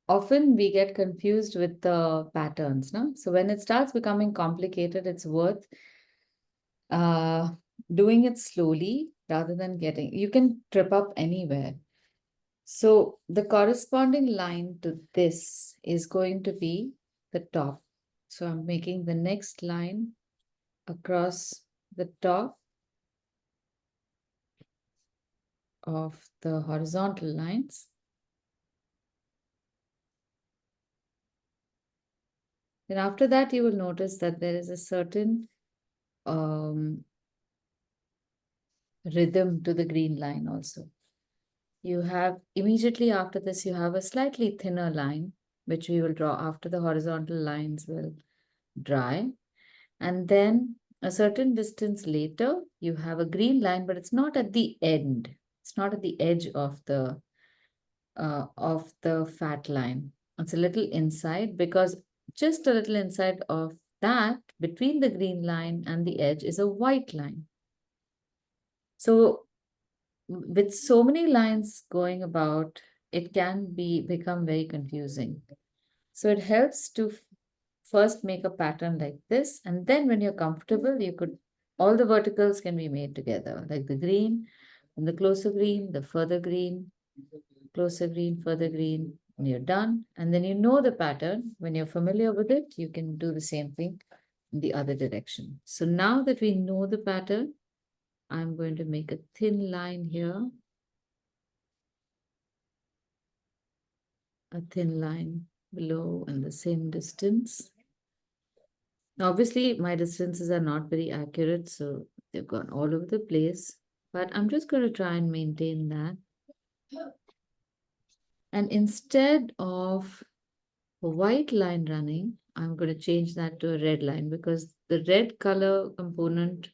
often we get confused with the patterns, no? So when it starts becoming complicated, it's worth doing it slowly rather than you can trip up anywhere. So the corresponding line to this is going to be the top. So I'm making the next line across the top of the horizontal lines. Then after that, you will notice that there is a certain rhythm to the green line also. You have immediately after this, you have a slightly thinner line, which we will draw after the horizontal lines will dry. And then a certain distance later, you have a green line, but it's not at the end. It's not at the edge of the fat line. It's a little inside, because just a little inside of that, between the green line and the edge, is a white line. So with so many lines going about, it can become very confusing. So it helps to first make a pattern like this, and then when you're comfortable, all the verticals can be made together, like the green, and the closer green, the further green, closer green, further green, and you're done. And then you know the pattern. When you're familiar with it, you can do the same thing in the other direction. So now that we know the pattern, I'm going to make a thin line here, a thin line below, and the same distance. Obviously, my distances are not very accurate, so they've gone all over the place, but I'm just going to try and maintain that. And instead of a white line running, I'm going to change that to a red line, because the red color component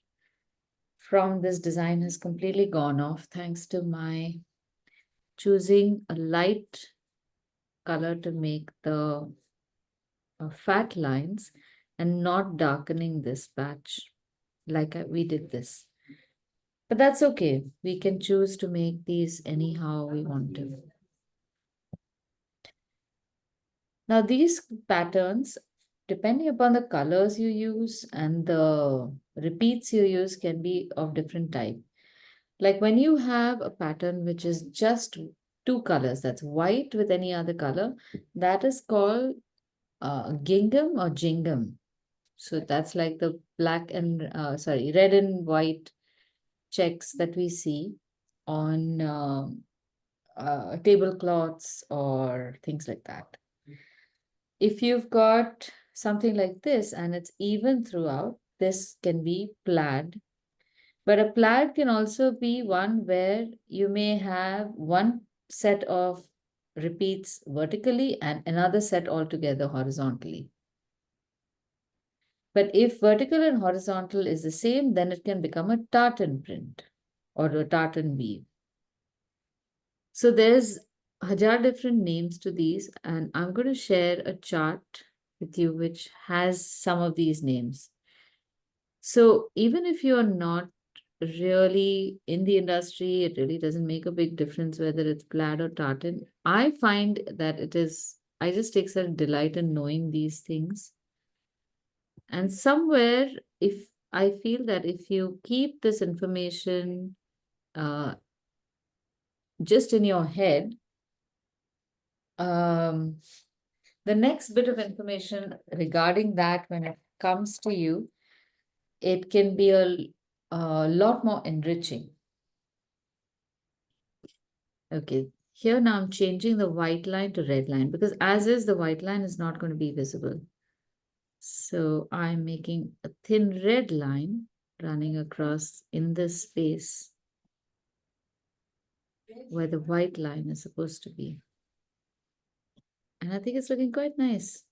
from this design has completely gone off thanks to my choosing a light color to make the fat lines and not darkening this patch like we did this. But that's okay. We can choose to make these anyhow we want to. Now these patterns, depending upon the colors you use and the repeats you use, can be of different type. Like when you have a pattern which is just two colors, that's white with any other color, that is called gingham or gingham. So that's like the red and white checks that we see on tablecloths or things like that. If you've got something like this and it's even throughout, this can be plaid. But a plaid can also be one where you may have one set of repeats vertically and another set altogether horizontally. But if vertical and horizontal is the same, then it can become a tartan print or a tartan weave. So there's 1,000 different names to these, and I'm going to share a chart with you which has some of these names. So even if you're not really in the industry, it really doesn't make a big difference whether it's plaid or tartan. I find that it is I just take some delight in knowing these things. And somewhere, if I feel that if you keep this information just in your head, the next bit of information regarding that, when it comes to you, it can be a lot more enriching. Okay, here now I'm changing the white line to red line, because as is, the white line is not going to be visible. So I'm making a thin red line running across in this space where the white line is supposed to be. And I think it's looking quite nice.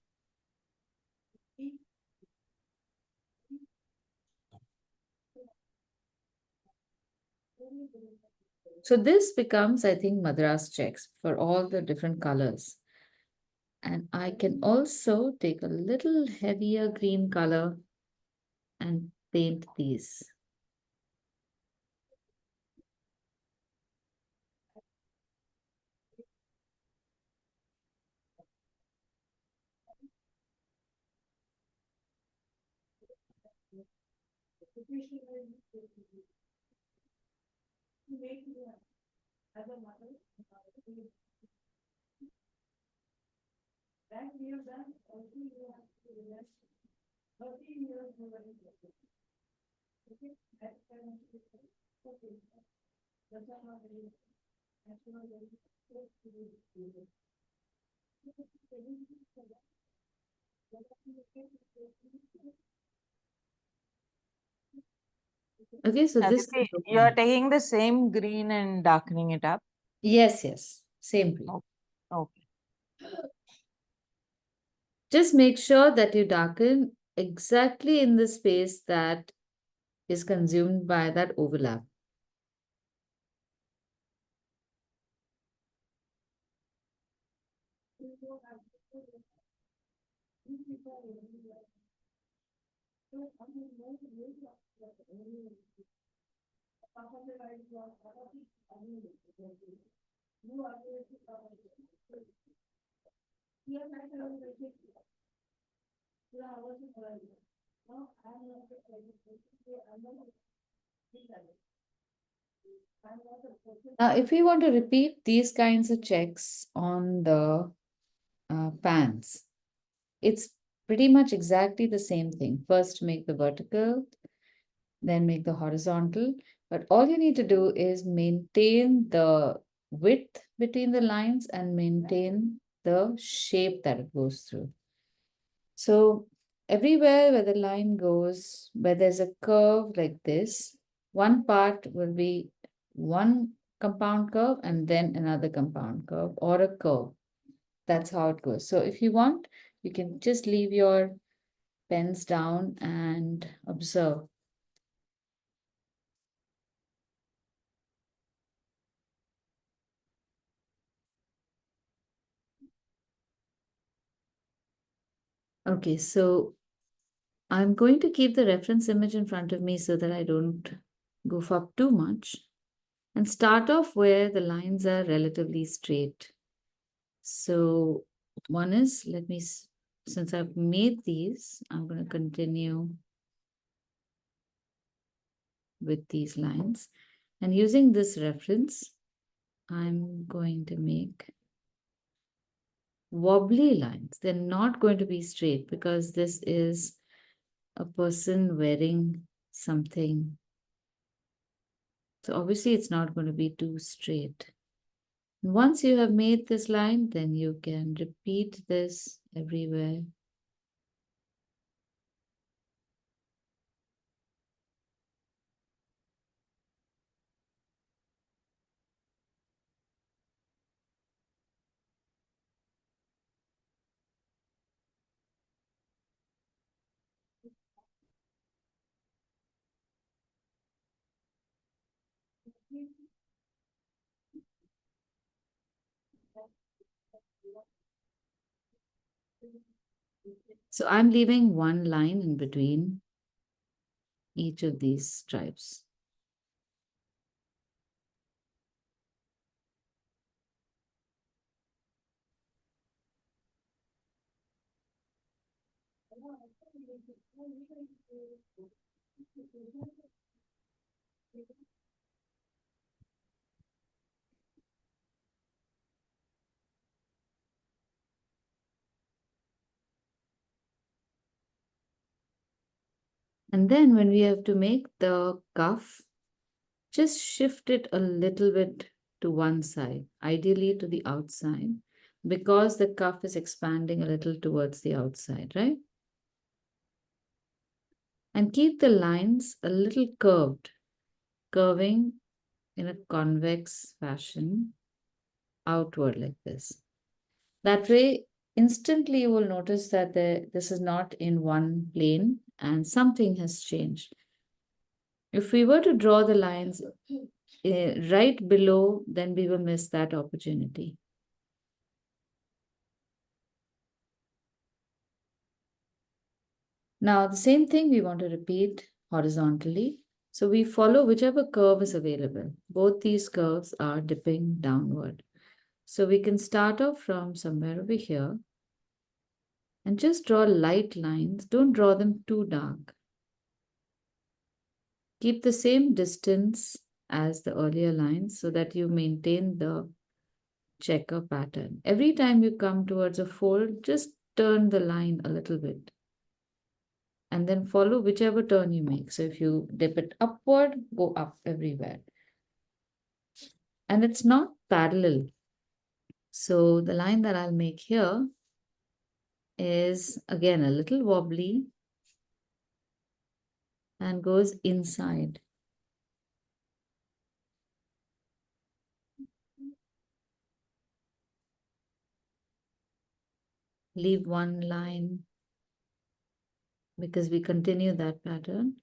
So this becomes, I think, Madras checks for all the different colors. And I can also take a little heavier green color and paint these. Okay, so this Aditi, is looking you're nice. taking the same green and darkening it up. Yes, same green. Oh, okay. Just make sure that you darken exactly in the space that is consumed by that overlap. Now, if we want to repeat these kinds of checks on the pants, it's pretty much exactly the same thing. First, make the vertical, then make the horizontal. But all you need to do is maintain the width between the lines and maintain the shape that it goes through. So everywhere where the line goes, where there's a curve like this, one part will be one compound curve and then another compound curve or a curve. That's how it goes. So if you want, you can just leave your pens down and observe. Okay, so I'm going to keep the reference image in front of me so that I don't goof up too much and start off where the lines are relatively straight. So one is, since I've made these, I'm going to continue with these lines. And using this reference, I'm going to make wobbly lines. They're not going to be straight because this is a person wearing something. So obviously it's not going to be too straight. Once you have made this line, then you can repeat this everywhere. So I'm leaving one line in between each of these stripes. And then when we have to make the cuff, just shift it a little bit to one side, ideally to the outside, because the cuff is expanding a little towards the outside, right? And keep the lines a little curved, curving in a convex fashion outward like this. That way, instantly you will notice that this is not in one plane and something has changed. If we were to draw the lines right below, then we will miss that opportunity. Now, the same thing we want to repeat horizontally. So we follow whichever curve is available. Both these curves are dipping downward. So we can start off from somewhere over here and just draw light lines. Don't draw them too dark. Keep the same distance as the earlier lines so that you maintain the checker pattern. Every time you come towards a fold, just turn the line a little bit and then follow whichever turn you make. So if you dip it upward, go up everywhere. And it's not parallel. So the line that I'll make here is again a little wobbly and goes inside. Leave one line because we continue that pattern.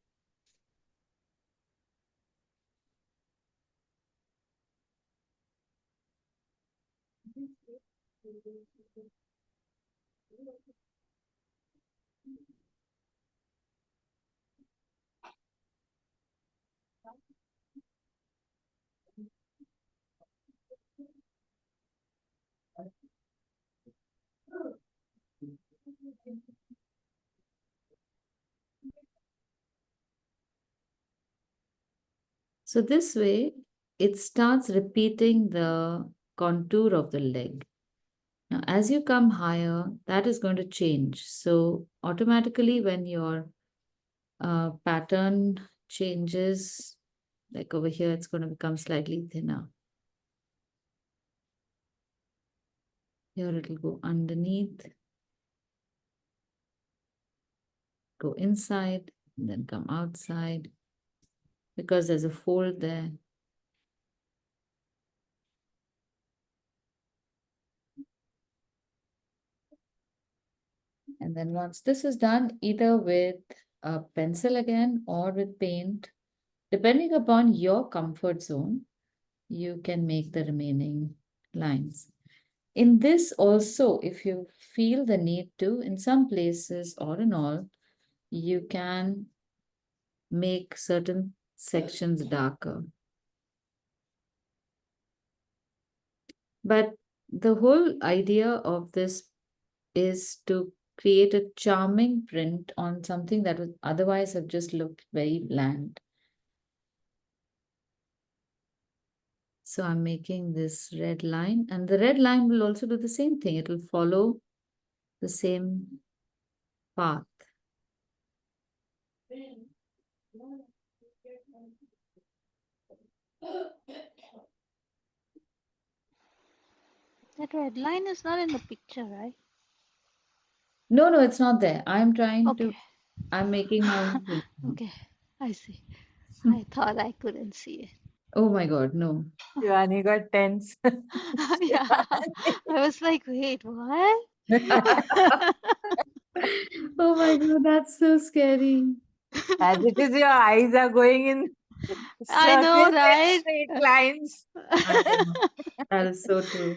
So this way, it starts repeating the contour of the leg. Now, as you come higher, that is going to change. So automatically when your pattern changes, like over here, it's going to become slightly thinner. Here it will go underneath, go inside, and then come outside because there's a fold there. And then once this is done, either with a pencil again or with paint, depending upon your comfort zone, you can make the remaining lines. In this also, if you feel the need to, in some places or in all, you can make certain sections darker. But the whole idea of this is to create a charming print on something that would otherwise have just looked very bland. So I'm making this red line, and the red line will also do the same thing. It will follow the same path. That red line is not in the picture, right? No, no, it's not there. I'm trying to, Okay. I'm making my own print. Okay, I see. I thought I couldn't see it. Oh my God, no. Shivani got tense. Yeah, I was like, wait, what? Oh my God, that's so scary. As it is, your eyes are going in I know, circles and right? straight lines. I know. That is so true.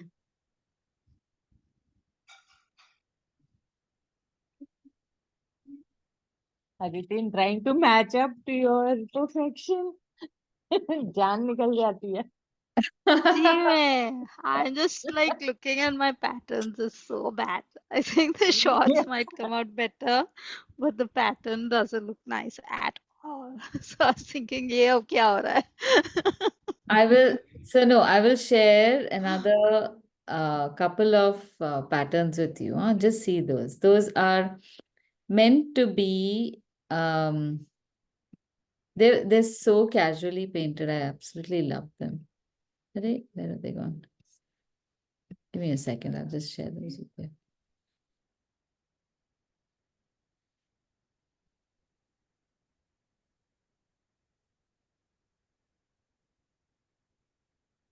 Aditi, trying to match up to your perfection. जान निकल जाती है. I'm just like looking at my patterns is so bad. I think the shorts might come out better, but the pattern doesn't look nice at all. So I was thinking, yeah, okay, all right. I will, so no, I will share another couple of patterns with you. Just see those. Those are meant to be, they're so casually painted. I absolutely love them. Where are they gone? Give me a second. I'll just share those with you.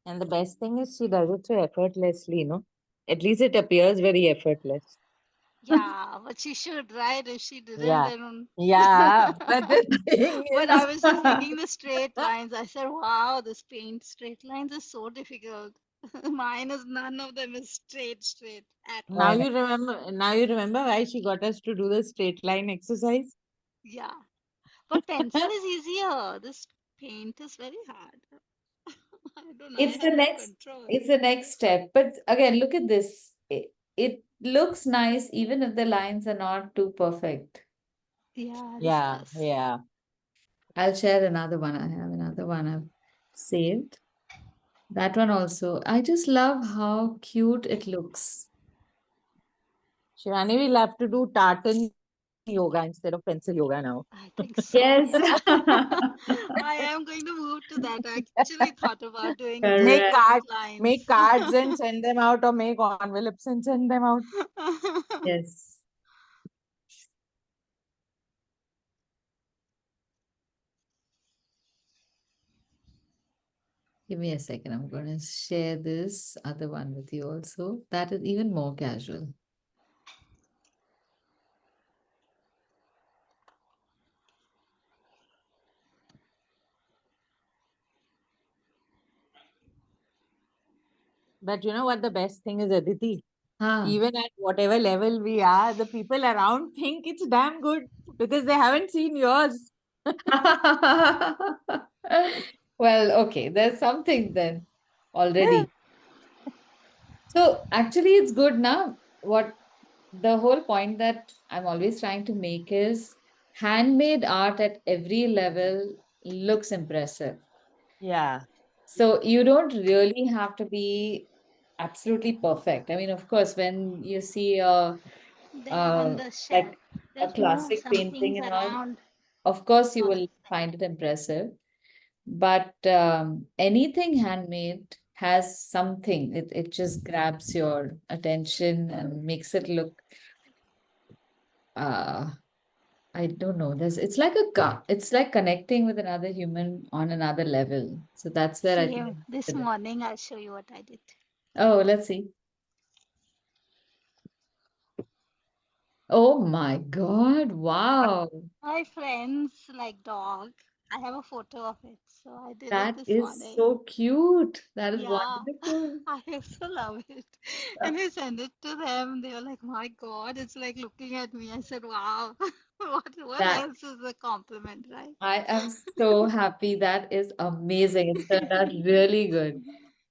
And the best thing is she does it so effortlessly, you know. At least it appears very effortless. Yeah, but she should, right? If she didn't, Yeah. then. Yeah. But the thing But is, I was just thinking the straight lines. I said, wow, this paint straight lines is so difficult. Mine is none of them is straight at now all. Right. you remember why she got us to do the straight line exercise? Yeah. But pencil is easier. This paint is very hard. I don't know. I It's the have no next, control. it's the next step. But again, look at this. It looks nice even if the lines are not too perfect. Yeah, this Yeah, does. yeah. I'll share another one. I have another one I've saved. That one also. I just love how cute it looks. Shivani will have to do tartan yoga instead of pencil yoga now. I think so, Yes. yeah. I am going to move to that. I actually thought about doing Make Correct. straight cards, lines. make cards and send them out, or make envelopes and send them out. Yes. Give me a second. I'm going to share this other one with you also. That is even more casual. But you know what the best thing is, Aditi? Ah. Even at whatever level we are, the people around think it's damn good because they haven't seen yours. Well, okay, there's something then already. So actually, it's good now. What the whole point that I'm always trying to make is handmade art at every level looks impressive. Yeah. So you don't really have to be absolutely perfect. I mean, of course, when you see There on uh, the shelf, like a there's more classic some painting things and all, around of course, you on will find it impressive. But anything handmade has something. It just grabs your attention and makes it look uh I don't know. It's like connecting with another human on another level. So that's where I think same. This morning, I'll show you what I did. oh, let's see. Oh my God. Wow. My friend's like dog. I have a photo of it, so I did it That this is morning. so cute. That is Yeah, wonderful. I also love it. And I sent it to them. They were like, "My God, it's like looking at me." I said, "Wow, what That else is a compliment, right?" I am so happy. That is amazing. It's turned out really good.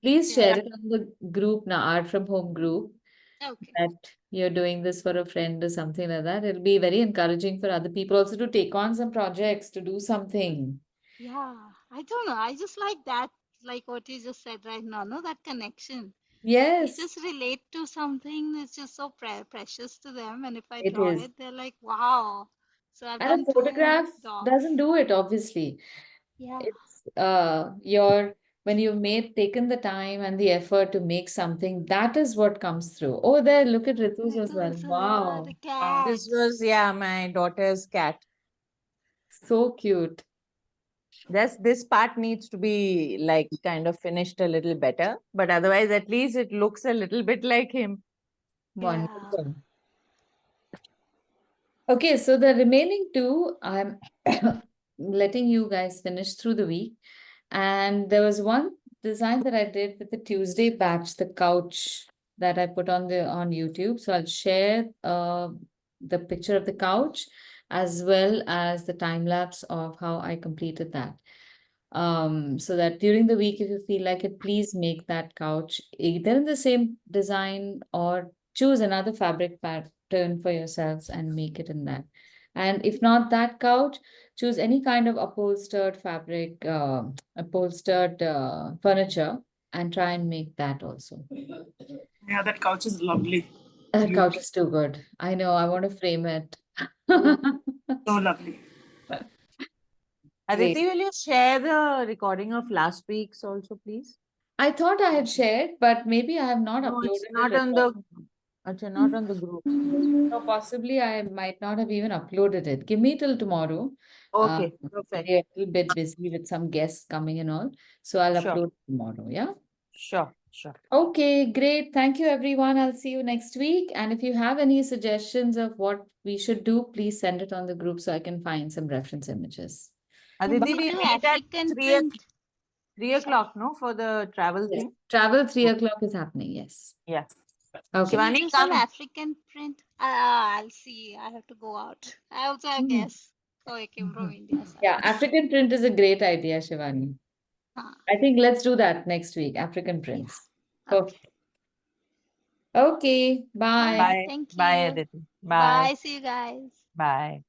Please Yeah. share it on the group now, Art from Home group, Okay. that you're doing this for a friend or something like that. It'll be very encouraging for other people also to take on some projects, to do something. Yeah. I don't know. I just like that, like what you just said right now. No, that connection. They Yes, just relate to something that's just so precious to them. And if I it draw is. it, they're like, "Wow." So I've And a done two photograph dogs. doesn't do it, obviously. Yeah. It's your when you've taken the time and the effort to make something, that is what comes through. Oh, there, look at Ritu's as well. Ritus, the Wow. cat. This was, yeah, my daughter's cat. So cute. This part needs to be like kind of finished a little better, but otherwise, at least it looks a little bit like him. Yeah. Wonderful. Okay, so the remaining two, I'm letting you guys finish through the week. And there was one design that I did with the Tuesday batch, the couch that I put on YouTube. So I'll share the picture of the couch as well as the time lapse of how I completed that. So that during the week, if you feel like it, please make that couch either in the same design or choose another fabric pattern for yourselves and make it in that. And if not that couch, choose any kind of upholstered fabric, upholstered furniture, and try and make that also. Yeah, that couch is lovely. That couch is too good. I know, I want to frame it. So lovely. Aditi, Great. will you share the recording of last week's also, please? I thought I had shared, but maybe I have not No, it's uploaded not it at on all. the, Acha, not on the group. So possibly I might not have even uploaded it. Give me till tomorrow. Okay, Today perfect. a little bit busy with some guests coming and all. So I'll Sure. upload tomorrow. Yeah. Sure, sure. Okay, great. Thank you, everyone. I'll see you next week. And if you have any suggestions of what we should do, please send it on the group so I can find some reference images. Aditi, we we do meet at African 3 print? 3 o'clock, no, for the travel Yes. thing? Travel 3 o'clock is happening. Yes. Yeah. Okay. Can we Shivani, do some come. African print? I'll see. I have to go out. I also have Mm. guests. So I came from India. So Yeah, African print is a great idea, Shivani. Huh. I think let's do that next week, African prints. Okay. Perfect. Okay, All bye. right. Bye. Thank Bye, you. Aditi. Bye. See you guys. Bye.